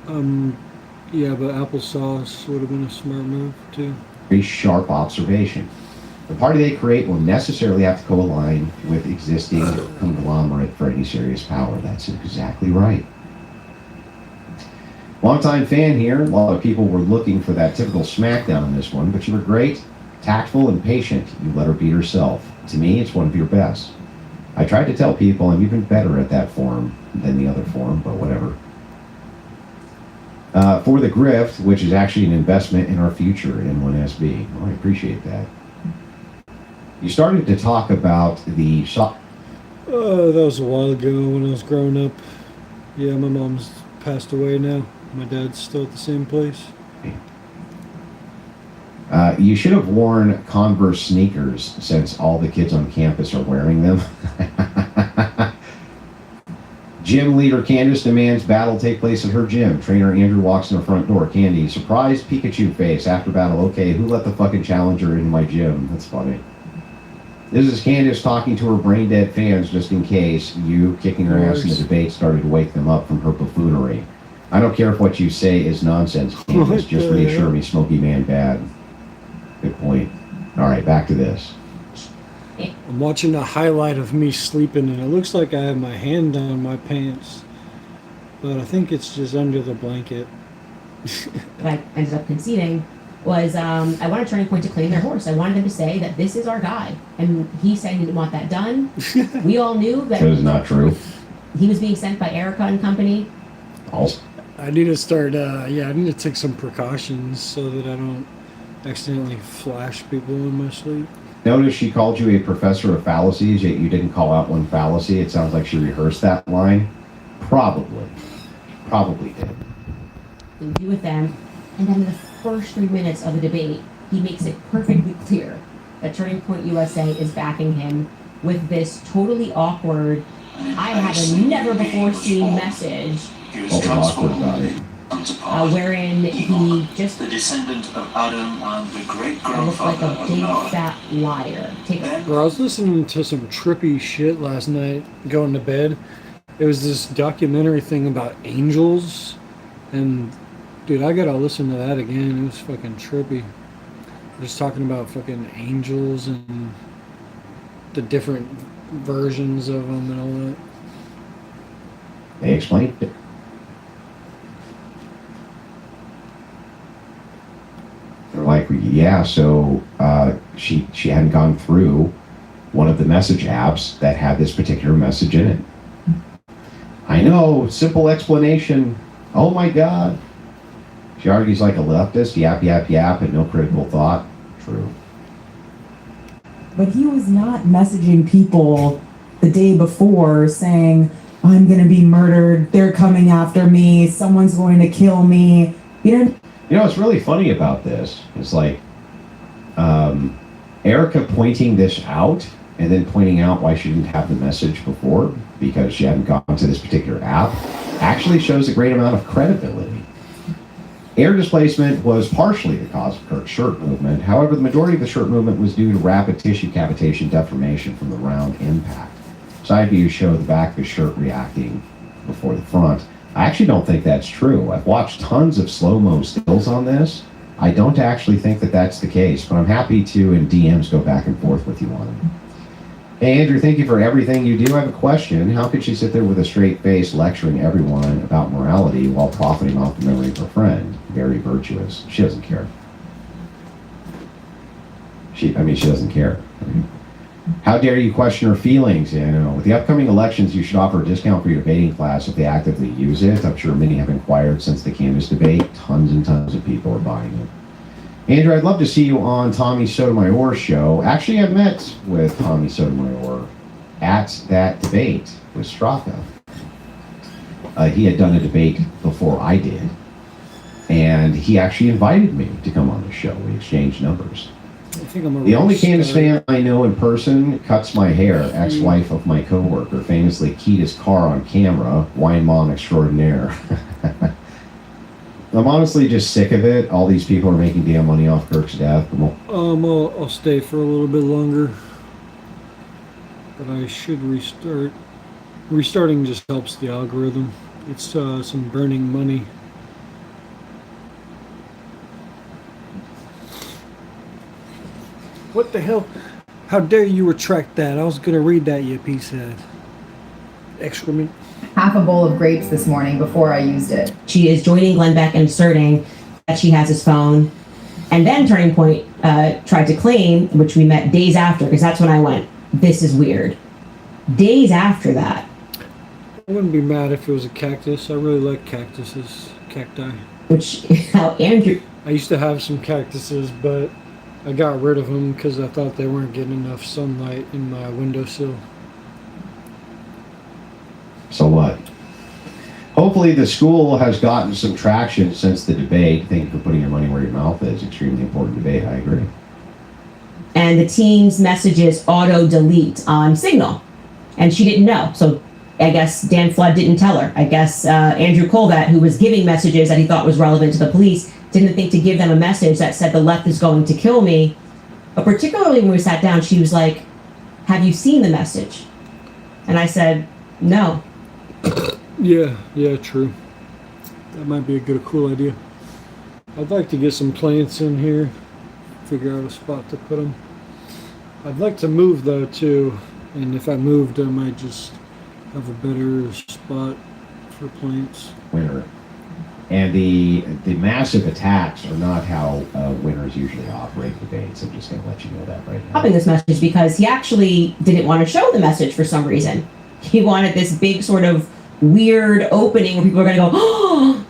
Yeah, but applesauce would have been a smart move, too. Very sharp observation. The party they create will necessarily have to co-align with existing conglomerate for any serious power. That's exactly right. Longtime fan here. A lot of people were looking for that typical smackdown in this one, but you were great, tactful, and patient. You let her beat herself. To me, it's one of your best. I tried to tell people I'm even better at that form than the other form, but whatever. For the grift, which is actually an investment in our future in 1SB. Well, I appreciate that. You started to talk about the shop. That was a while ago when I was growing up. Yeah, my mom's passed away now. My dad's still at the same place. You should have worn Converse sneakers since all the kids on campus are wearing them. Gym leader Candace demands battle take place at her gym. Trainer Andrew walks in the front door. Candy, surprised Pikachu face after battle. Okay, who let the fucking challenger in my gym? That's funny. This is Candace talking to her brain-dead fans just in case you kicking her ass in the debate started to wake them up from her buffoonery. I don't care if what you say is nonsense, Candace. Just reassure me, Smoky Man bad. Good point. All right, back to this. I'm watching a highlight of me sleeping, and it looks like I have my hand down my pants, but I think it's just under the blanket. What I ended up conceding was I wanted Turning Point to claim their horse. I wanted them to say that this is our guy, and he said he didn't want that done. We all knew that That is not true. he was being sent by Erica and company. Also, I need to start, I need to take some precautions so that I don't accidentally flash people in my sleep. notice she called you a professor of fallacies, yet you didn't call out one fallacy. It sounds like she rehearsed that line. Probably did. Interview with them, and then in the first 3 minutes of the debate, he makes it perfectly clear that Turning Point USA is backing him with this totally awkward, I have a never before seen message. What was awkward about it? Wherein he just the descendant of Adam and the looked great-grandfather like a of big Noah. fat liar. Take a Bro, I was listening to some trippy shit last night going to bed. It was this documentary thing about angels, and dude, I gotta listen to that again. It was fucking trippy. Just talking about fucking angels and the different versions of them and all that. They explained it. They're like, yeah, so she hadn't gone through one of the message apps that had this particular message in it. I know, simple explanation. Oh my God. She argues like a leftist, yap, yap, yap, and no critical thought. True. But he was not messaging people the day before saying, I'm going to be murdered, they're coming after me, someone's going to kill me. You know what's really funny about this is like Erica pointing this out and then pointing out why she didn't have the message before because she hadn't gone to this particular app actually shows a great amount of credibility. Air displacement was partially the cause of Kirk's shirt movement. However, the majority of the shirt movement was due to rapid tissue cavitation deformation from the round impact. Side views show the back of the shirt reacting before the front. I actually don't think that's true. I've watched tons of slow-mo stills on this. I don't actually think that that's the case, but I'm happy to in DMs go back and forth with you on it. Hey, Andrew, thank you for everything you do. I have a question. How could she sit there with a straight face lecturing everyone about morality while profiting off the memory of her friend? Very virtuous. She doesn't care. She doesn't care. How dare you question her feelings? You know, with the upcoming elections, you should offer a discount for your debating class if they actively use it. I'm sure many have inquired since the Canvas debate. Tons and tons of people are buying it. Andrew, I'd love to see you on Tommy Sotomayor's show. Actually, I met with Tommy Sotomayor at that debate with Straka. He had done a debate before I did, and he actually invited me to come on the show. We exchanged numbers. The only Candace fan I know in person cuts my hair, ex-wife of my coworker, famously keyed his car on camera, wine mom extraordinaire. I'm honestly just sick of it. All these people are making damn money off Kirk's death. I'll stay for a little bit longer, but I should restart. Restarting just helps the algorithm. It's some burning money. What the hell? How dare you retract that? I was gonna read that, you piece of excrement. Half a bowl of grapes this morning before I used it. She is joining Glenn Beck and asserting that she has his phone. And then Turning Point tried to claim, which we met days after, because that's when I went, this is weird. Days after that. I wouldn't be mad if it was a cactus. I really like cactuses, cacti. Which, how Andrew... I used to have some cactuses, but I got rid of them because I thought they weren't getting enough sunlight in my windowsill. So what? Hopefully the school has gotten some traction since the debate. Thank you for putting your money where your mouth is. Extremely important debate. I agree. And the team's messages auto-delete on Signal. And she didn't know. So I guess Dan Flood didn't tell her. I guess Andrew Colvat, who was giving messages that he thought was relevant to the police, didn't think to give them a message that said the left is going to kill me. But particularly when we sat down, she was like, have you seen the message? And I said, no. Yeah, true. That might be a cool idea. I'd like to get some plants in here, figure out a spot to put them. I'd like to move though too, and if I moved I might just have a better spot for plants. Winner. And the massive attacks are not how winners usually operate debates. I'm just going to let you know that right now. Popping this message because he actually didn't want to show the message for some reason. He wanted this big sort of weird opening where people are going to go, oh!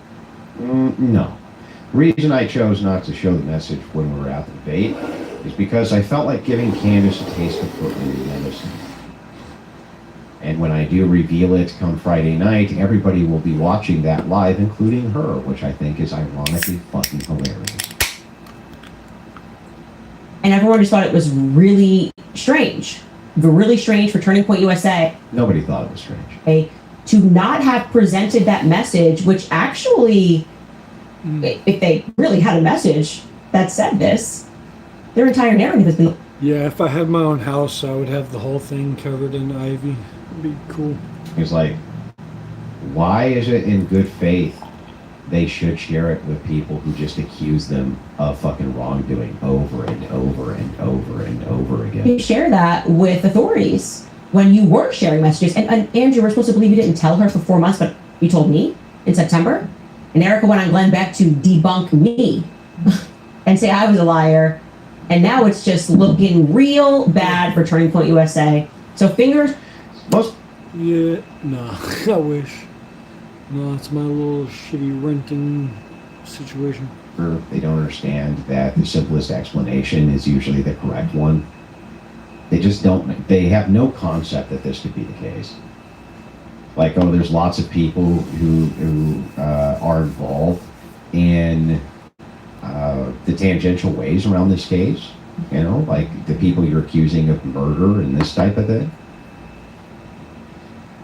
No. The reason I chose not to show the message when we were at the debate is because I felt like giving Candace a taste of forbidden medicine. And when I do reveal it come Friday night, everybody will be watching that live, including her, which I think is ironically fucking hilarious. And everyone just thought it was really strange. Really strange for Turning Point USA. Nobody thought it was strange. To not have presented that message, which actually, if they really had a message that said this, their entire narrative has been... Yeah, if I had my own house, I would have the whole thing covered in ivy. It'd be cool. It's like, why is it in good faith they should share it with people who just accuse them of fucking wrongdoing over and over and over and over again? You share that with authorities when you were sharing messages. And Andrew, we're supposed to believe you didn't tell her for 4 months, but You told me in September. And Erica went on Glenn Beck to debunk me and say I was a liar. And now it's just looking real bad for Turning Point USA. So fingers. Most Yeah, no, I wish. No, it's my little shitty renting situation. they don't understand that the simplest explanation is usually the correct one. They just don't. They have no concept that this could be the case. Like, oh, there's lots of people who are involved in the tangential ways around this case. You know, like the people you're accusing of murder and this type of thing.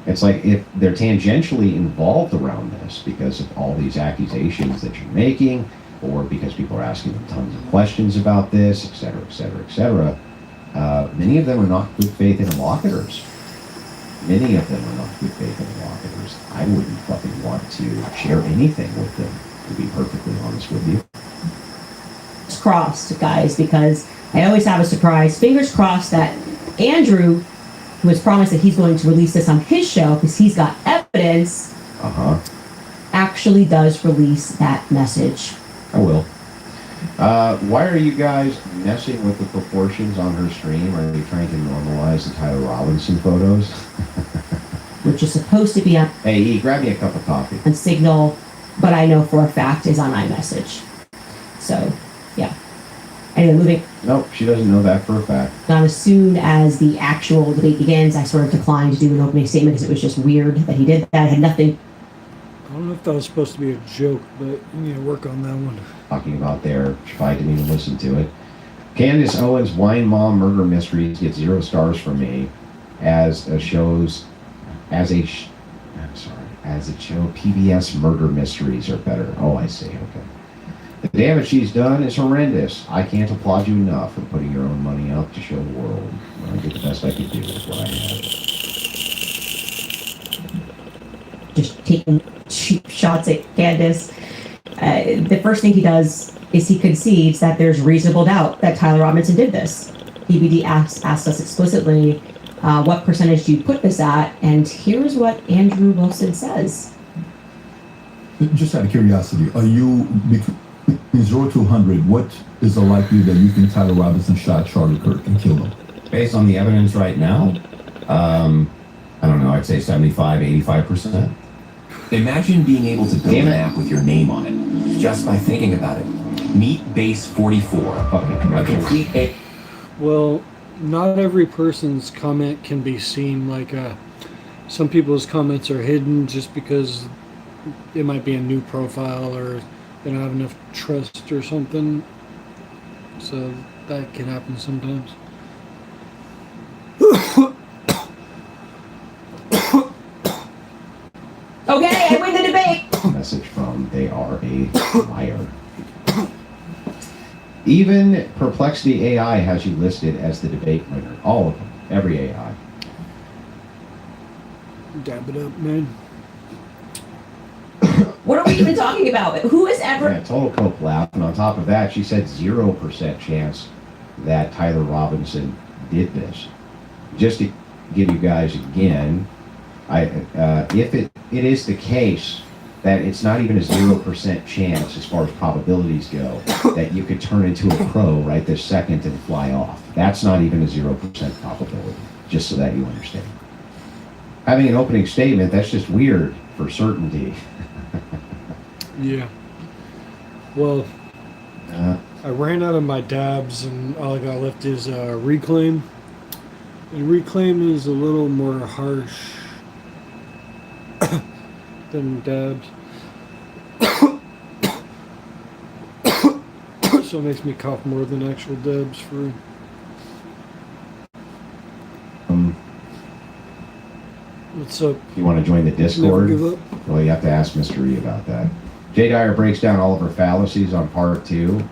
It's like if they're tangentially involved around this because of all these accusations that you're making, or because people are asking them tons of questions about this, et cetera, et cetera, et cetera. Many of them are not good faith interlocutors. Many of them are not good faith interlocutors. I wouldn't fucking want to share anything with them, to be perfectly honest with you. It's crossed, guys, because I always have a surprise. Fingers crossed that Andrew, who has promised that he's going to release this on his show because he's got evidence, actually does release that message. I will. Why are you guys messing with the proportions on her stream? Are you trying to normalize the Tyler Robinson photos? Which is supposed to be on Hey, E, grab me a cup of coffee. Signal, but I know for a fact is on iMessage. So, yeah. Anyway, moving Nope, she doesn't know that for a fact. on. As soon as the actual debate begins, I sort of declined to do an opening statement because it was just weird that he did that. It had nothing. I don't know if that was supposed to be a joke, but you need to work on that one. Talking about there, I didn't even listen to it. Candace Owens' Wine Mom Murder Mysteries gets 0 stars from me as a show PBS Murder Mysteries are better. Oh, I see, okay. The damage she's done is horrendous. I can't applaud you enough for putting your own money out to show the world. I did the best I could do with what I had. Just taking cheap shots at Candace. The first thing he does is he concedes that there's reasonable doubt that Tyler Robinson did this. DVD asked us explicitly, what percentage do you put this at? And here's what Andrew Wilson says. Just out of curiosity, are you between 0 to 100? What is the likelihood that you think Tyler Robinson shot Charlie Kirk and killed him? Based on the evidence right now, I don't know, I'd say 75, 85%. Imagine being able to build an app with your name on it, just by thinking about it. Meet Base 44, a complete Well, not every person's comment can be seen. Like, some people's comments are hidden just because it might be a new profile or they don't have enough trust or something. So that can happen sometimes. Okay, I win the debate. Message from they are a liar. Even Perplexity AI has you listed as the debate winner. All of them. Every AI. Dab it up, man. What are we even talking about? Who has ever... Yeah, total coke laugh. And on top of that, she said 0% chance that Tyler Robinson did this. Just to give you guys again, if it is the case that it's not even a 0% chance as far as probabilities go that you could turn into a pro right this second and fly off. That's not even a 0% probability, just so that you understand. Having an opening statement, that's just weird for certainty. Yeah. Well, I ran out of my dabs and all I got left is Reclaim. And Reclaim is a little more harsh than dabs. So it makes me cough more than actual dabs for... What's up? You want to join the Discord? Never give up. Well, you have to ask Mr. E about that. Jay Dyer breaks down all of her fallacies on part 2.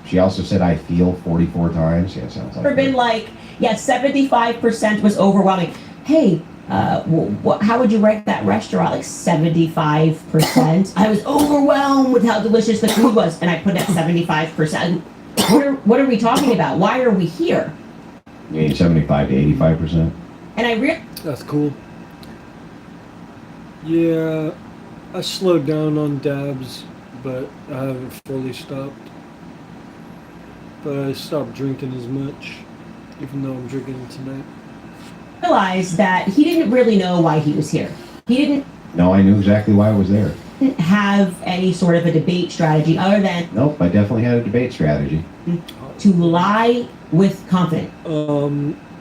She also said, I feel 44 times. Yeah, sounds like Ever been like, yeah, 75% was overwhelming. Hey, how would you rank that restaurant? Like 75%? I was overwhelmed with how delicious the food was, and I put it at 75%. What are we talking about? Why are we here? You mean 75 to 85%? And I That's cool. Yeah, I slowed down on dabs, but I haven't fully stopped. But I stopped drinking as much, even though I'm drinking tonight. Realized that he didn't really know why he was here. He didn't No, I knew exactly why I was there. have any sort of a debate strategy other than Nope, I definitely had a debate strategy. to lie with confidence.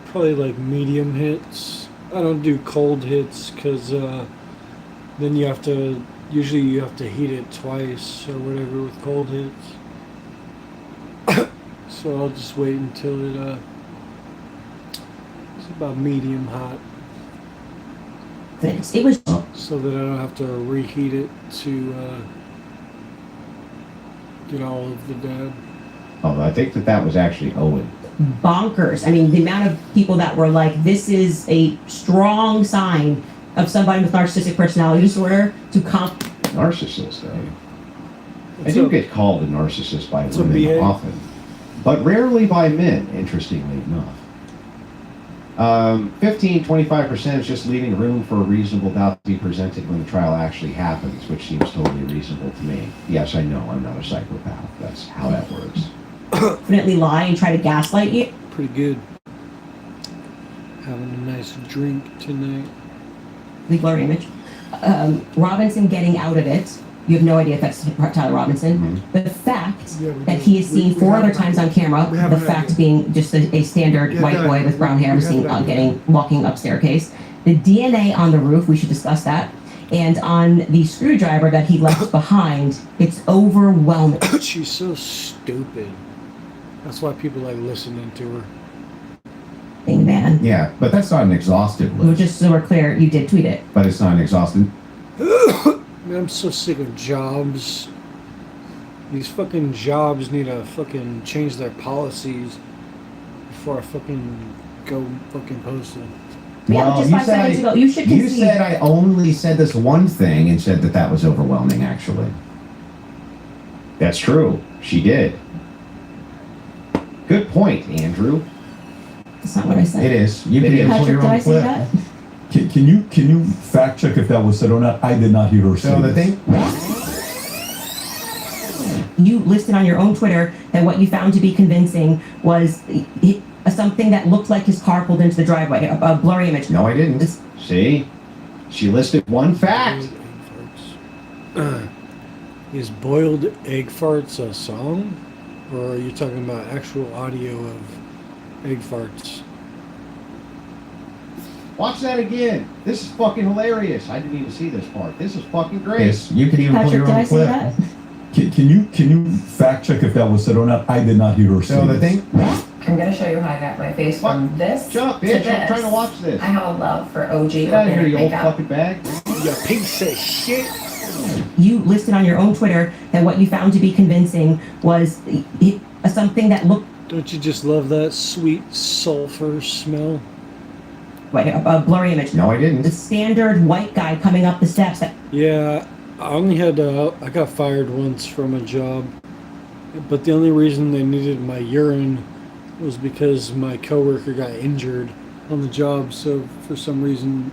Probably like medium hits. I don't do cold hits because then usually you have to heat it twice or whatever with cold hits. So I'll just wait until it's about medium hot It was so that I don't have to reheat it to get all of the dab. Oh, I think that was actually Owen. bonkers. I mean, the amount of people that were like, this is a strong sign of somebody with narcissistic personality disorder to Narcissist, eh? I do get called a narcissist by women often, but rarely by men, interestingly enough. 15-25% is just leaving room for a reasonable doubt to be presented when the trial actually happens, which seems totally reasonable to me. Yes, I know I'm not a psychopath. That's how that works. Definitely lie and try to gaslight you. Pretty good. Having a nice drink tonight. The blurry image. Robinson getting out of it. You have no idea if that's Tyler Robinson. Mm-hmm. The fact that he is seen 4 other times on camera, the fact being just a standard white boy with brown hair seen walking up staircase. The DNA on the roof, we should discuss that. And on the screwdriver that he left behind, it's overwhelming. She's so stupid. That's why people like listening to her. Man. Yeah, but that's not an exhaustive list. Just so we're clear, you did tweet it. But it's not an exhaustive. Man, I'm so sick of jobs. These fucking jobs need to fucking change their policies before I fucking go fucking post it. Yeah, Well, just 5 seconds ago, you should concede. You said I only said this one thing and said that was overwhelming, actually. That's true. She did. Good point, Andrew. That's not what I said. It is. You can pull Patrick, your did I own say clip. that? Can you fact check if that was said or not? I did not hear her say So the this. thing. You listed on your own Twitter that what you found to be convincing was something that looked like his car pulled into the driveway, a blurry image. No, I didn't. See? She listed one fact. Is boiled egg farts a song? Or are you talking about actual audio of egg farts? Watch that again. This is fucking hilarious. I didn't even see this part. This is fucking great. Yes, you can even Patrick, pull your did I own say clip. that? Can you fact check if that was said or not? I did not hear her say So the this. thing. I'm gonna show you how I got my face from this Shut up, to bitch. this. I'm trying to watch this. I have a love for OG Get out of here, organic you old makeup. fucking bag. You piece of shit! You listed on your own Twitter that what you found to be convincing was something that looked Don't you just love that sweet sulfur smell? like a blurry image. No, I didn't. The standard white guy coming up the steps. Yeah, I only had I got fired once from a job, but the only reason they needed my urine was because my coworker got injured on the job, so for some reason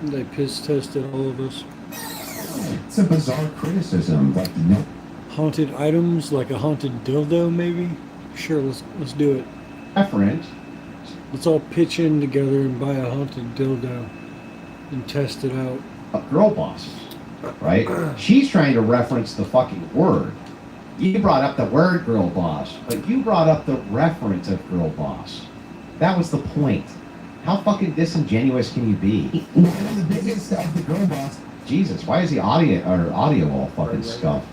they piss tested all of us. It's a bizarre criticism. Like, no. Haunted items, like a haunted dildo, maybe? Sure, let's do it. Reference. Let's all pitch in together and buy a haunted dildo and test it out. Girl bosses, right? She's trying to reference the fucking word. You brought up the word girl boss, but you brought up the reference of girl boss. That was the point. How fucking disingenuous can you be? The biggest of the girl boss. Jesus, why is the audio all fucking scuffed?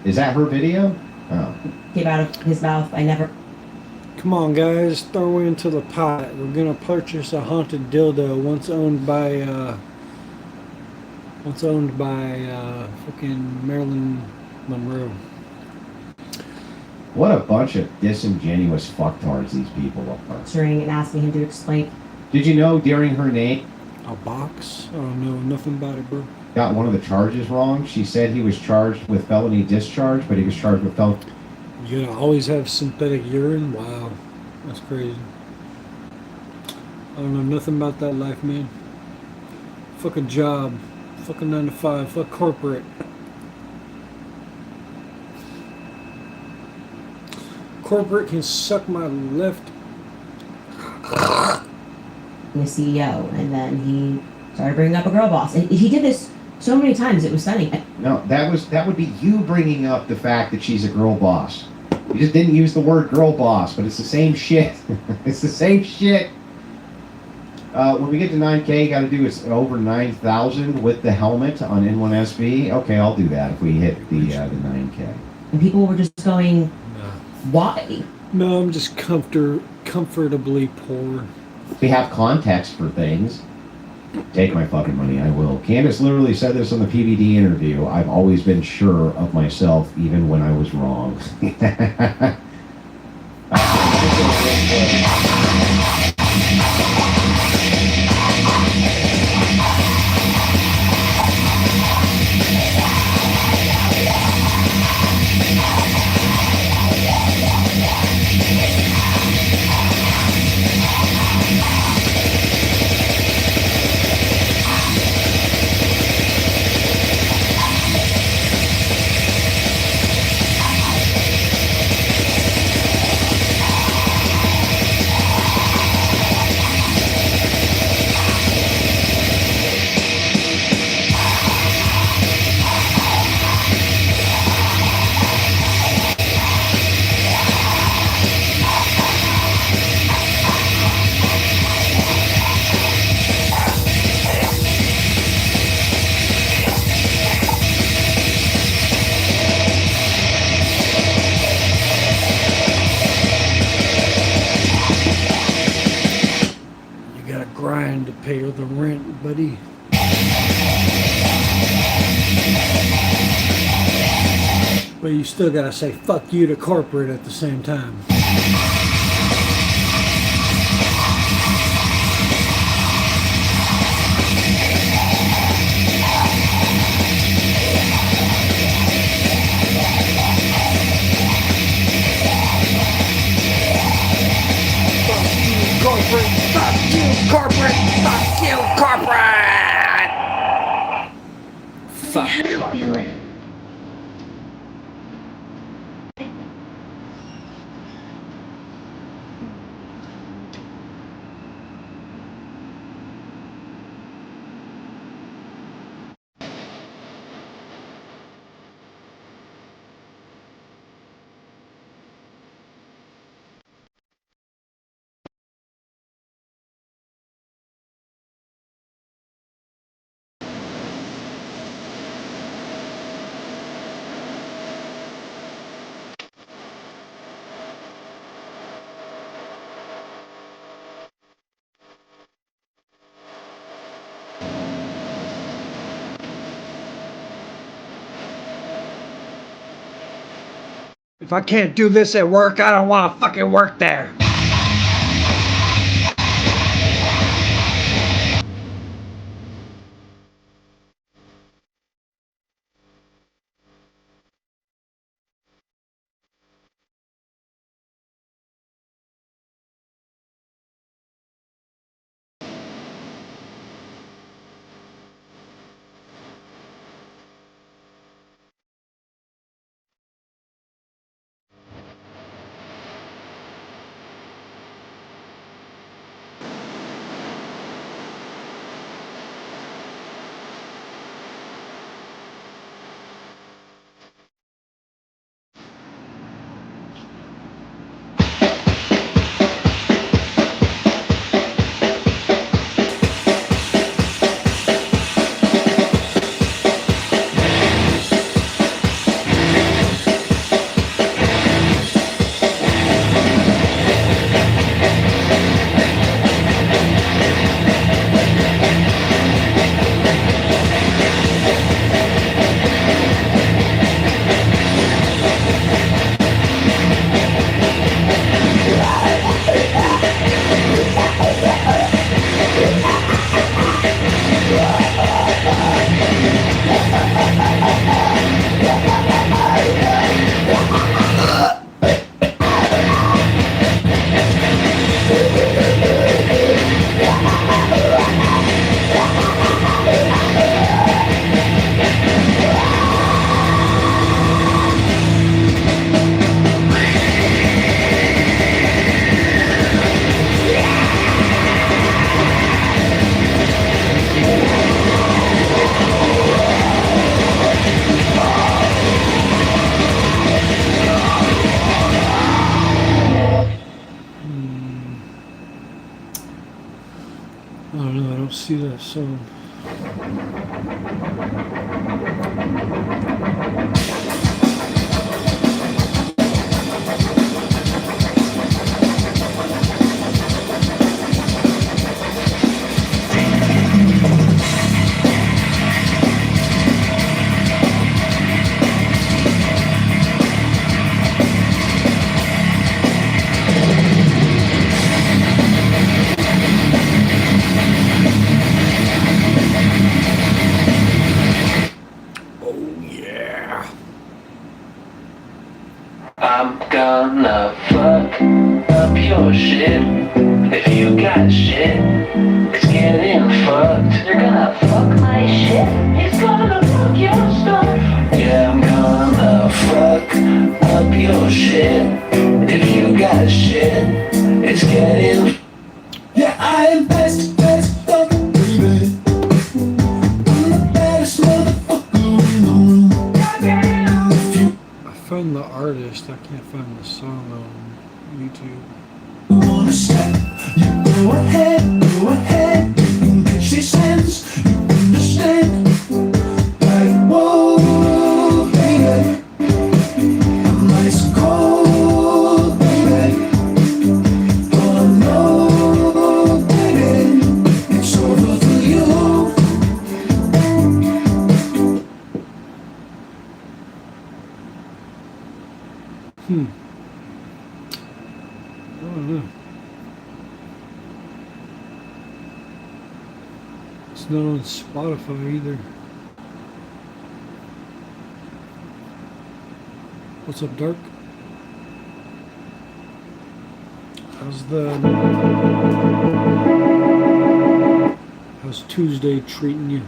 Is that her video? Oh. Came out of his mouth. I never. Come on, guys, throw it into the pot. We're gonna purchase a haunted dildo once owned by fucking Marilyn Monroe. What a bunch of disingenuous fucktards these people are. Answering and asking him to explain. Did you know during her name A box? I don't know nothing about it, bro. got one of the charges wrong? She said he was charged with felony discharge, but he was charged with felony. You gotta always have synthetic urine? Wow, that's crazy. I don't know nothing about that life, man. Fuck a job. Fucking 9 to 5. Fuck corporate. Corporate can suck my left. The CEO, and then he started bringing up a girl boss, and he did this so many times. It was stunning. No, that would be you bringing up the fact that she's a girl boss. You just didn't use the word girl boss, but it's the same shit. It's the same shit. When we get to 9K, got to do is over 9,000 with the helmet on N1SB. Okay, I'll do that if we hit the 9K. And people were just going, why? No, I'm just comfortably poor. We have context for things. Take my fucking money, I will. Candace literally said this on the PVD interview. I've always been sure of myself, even when I was wrong. Grind to pay the rent, buddy. But you still gotta say fuck you to corporate at the same time. Corporate, fuck you, corporate, fuck you, corporate! Fuck. How do you feel it? If I can't do this at work, I don't want to fucking work there. I don't know, I don't see that song. I'm gonna fuck up your shit. If you got shit, it's getting fucked. You're gonna fuck my shit? He's gonna fuck your stuff. Yeah, I'm gonna fuck up your shit. If you got shit, it's getting. Yeah, I am best fucking baby. I'm the baddest motherfucker in the room. Goddamn. If you I found the artist, I can't find the song on YouTube. wanna step, you go ahead, you can get she sense, you understand. Like, whoa, baby, I'm ice cold, baby. Oh no, baby, it's over for you. I don't know. It's not on Spotify either. What's up, Dark? How's Tuesday treating you?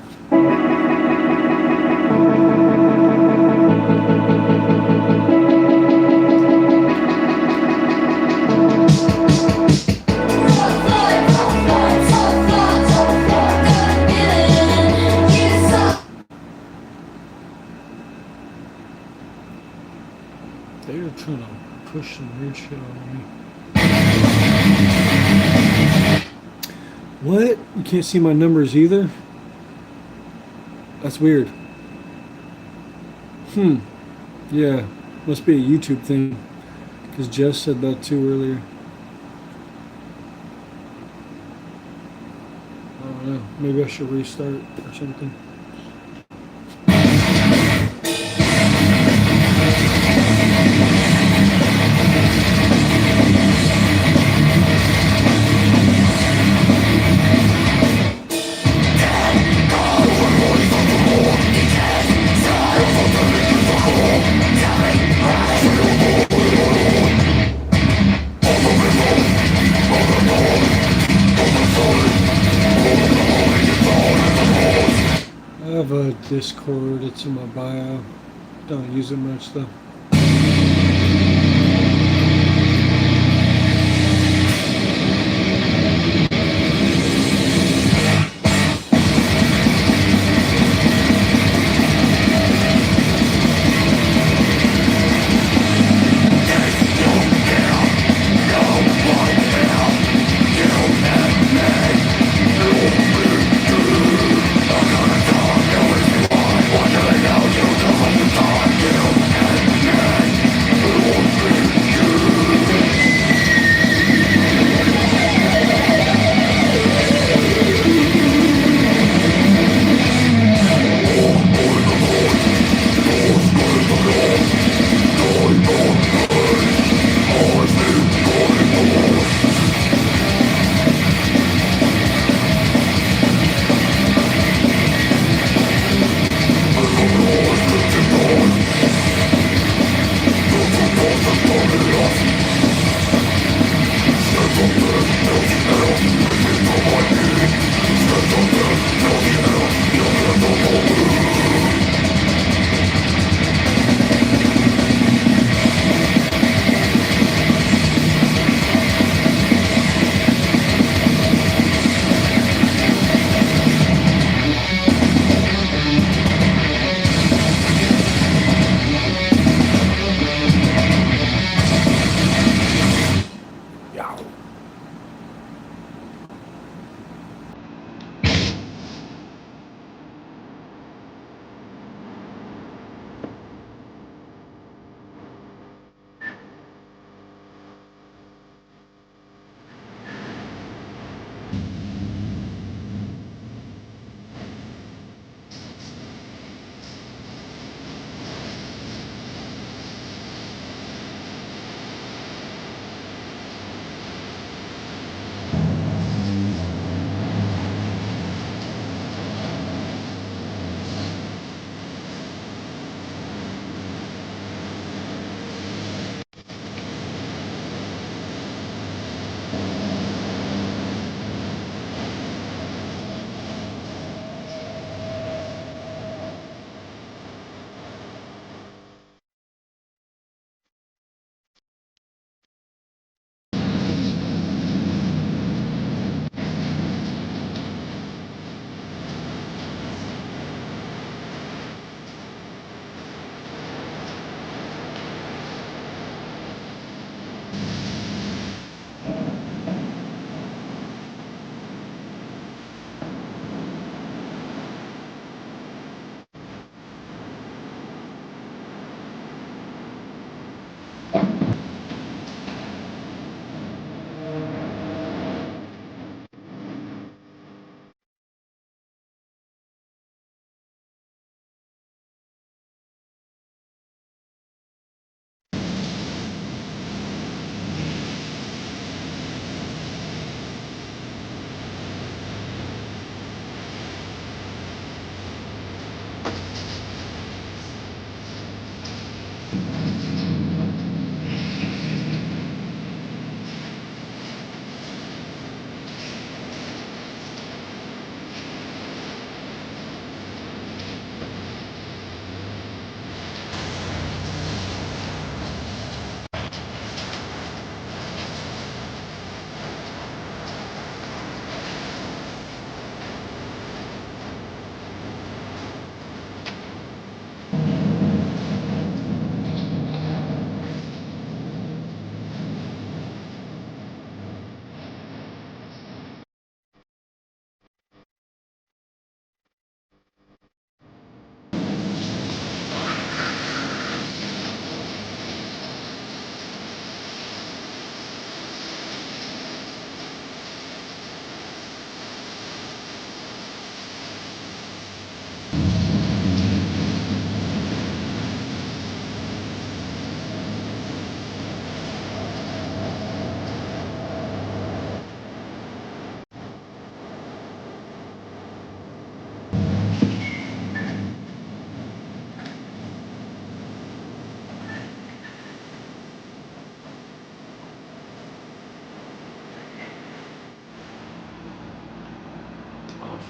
They're trying to push some weird shit on me. What? You can't see my numbers either? That's weird. Yeah, must be a YouTube thing. Because Jess said that too earlier. I don't know. Maybe I should restart or something. I have a Discord, it's in my bio. Don't use it much though.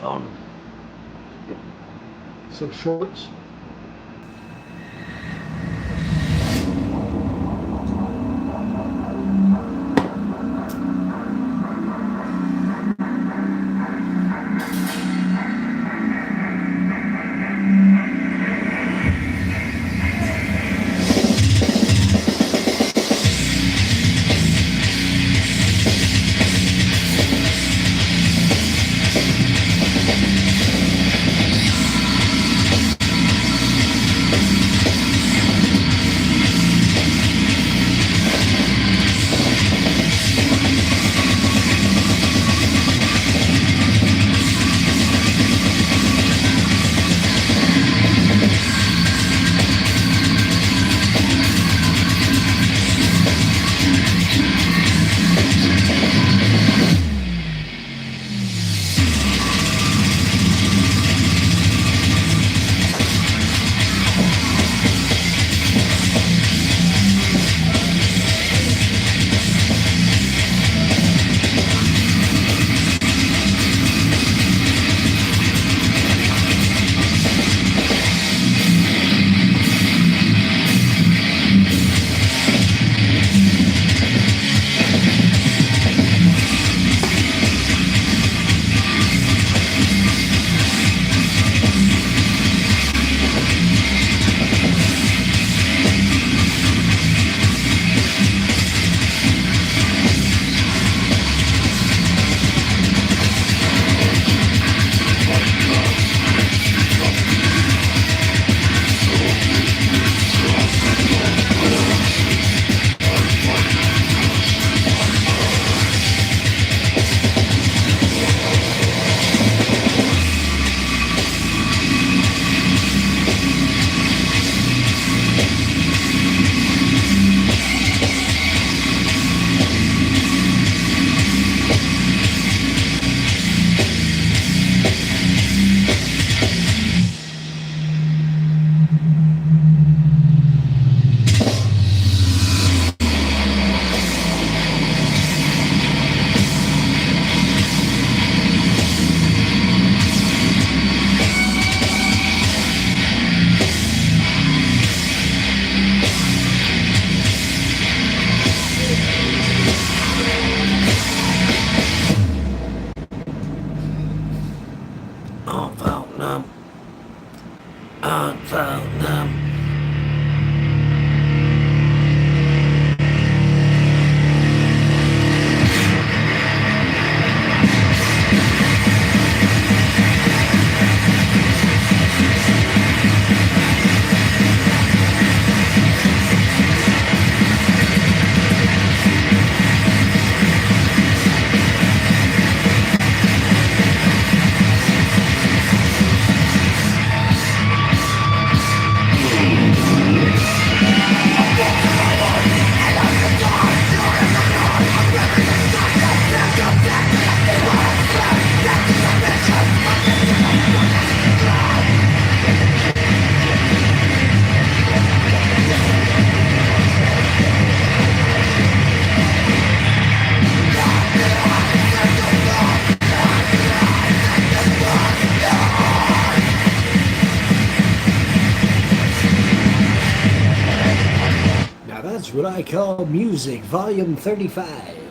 phone. So shorts. That's what I call music, volume 35.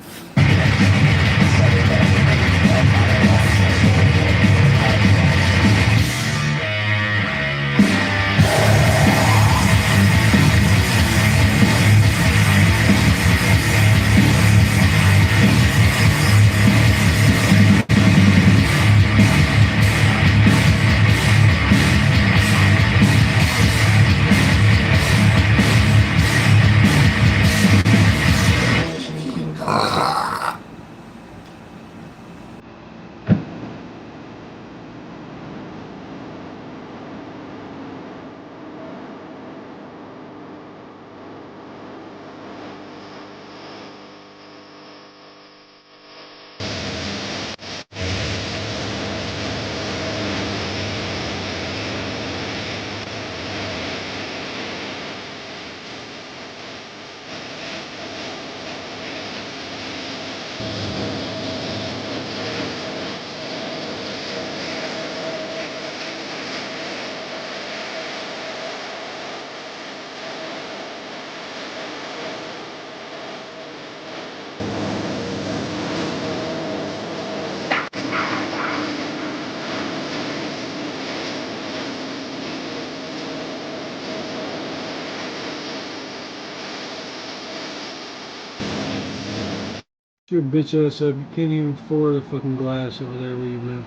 Your bitch ass up. You can't even afford a fucking glass over there where you live.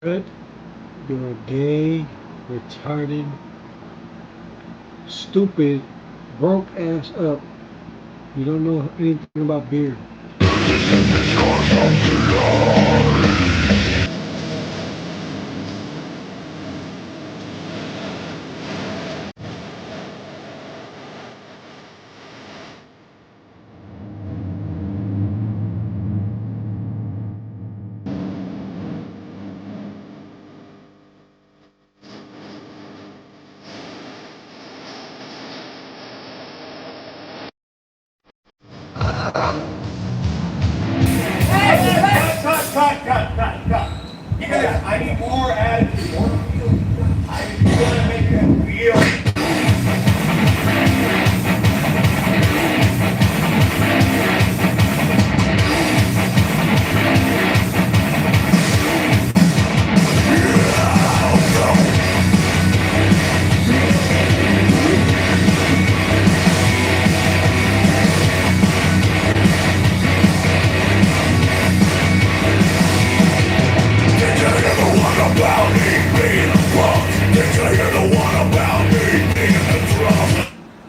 Good. You're a gay, retarded, stupid, broke ass up. You don't know anything about beer. Cut. You guys, I need more attitude, more feel. I'm gonna make them feel.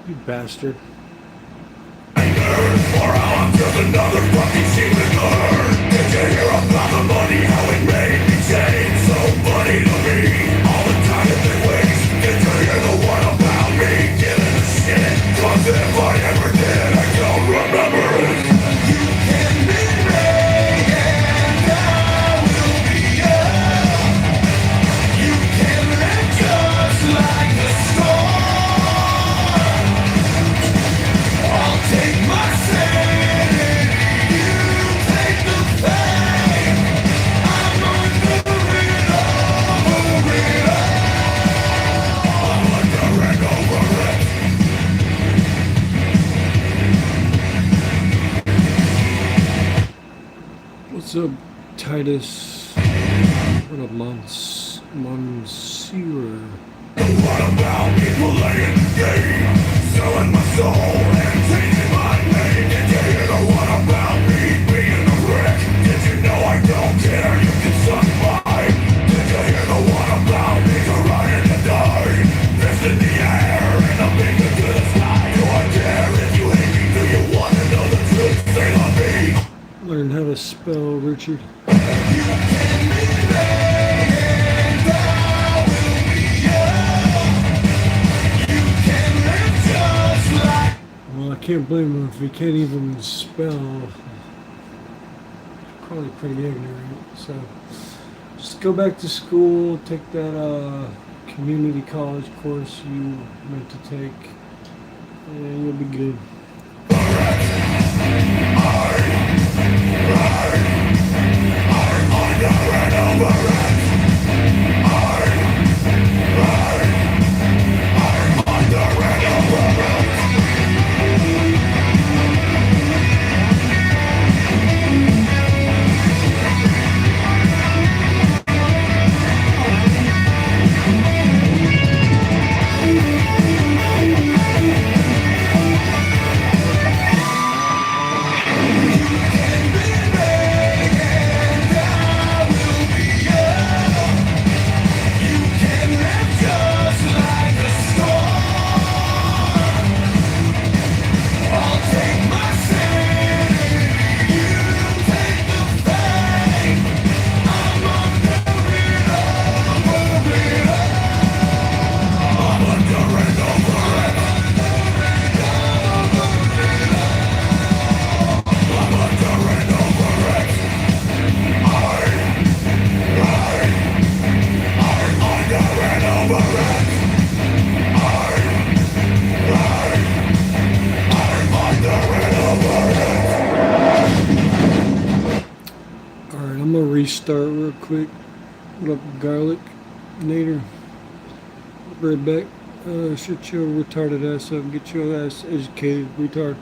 You bastard. What's up, Titus? What up, Monsieur? What about people laying the game, selling my soul and changing my name? Did you hear the one about me being a wreck? Did you know I don't care? You can suck mine. Did you hear the one about me running to die? Fist in the air and I'm finger to the sky. Do I care if you hate me? Do you want to know the truth? Say on me. Learn how to spell Richard. Well, I can't blame him if he can't even spell. Probably pretty ignorant. So just go back to school, take that community college course you meant to take, and you'll be good. Alright, I'm gonna restart real quick. What up, garlic? Nader. Right back. Shut your retarded ass up. Get your ass educated, retard.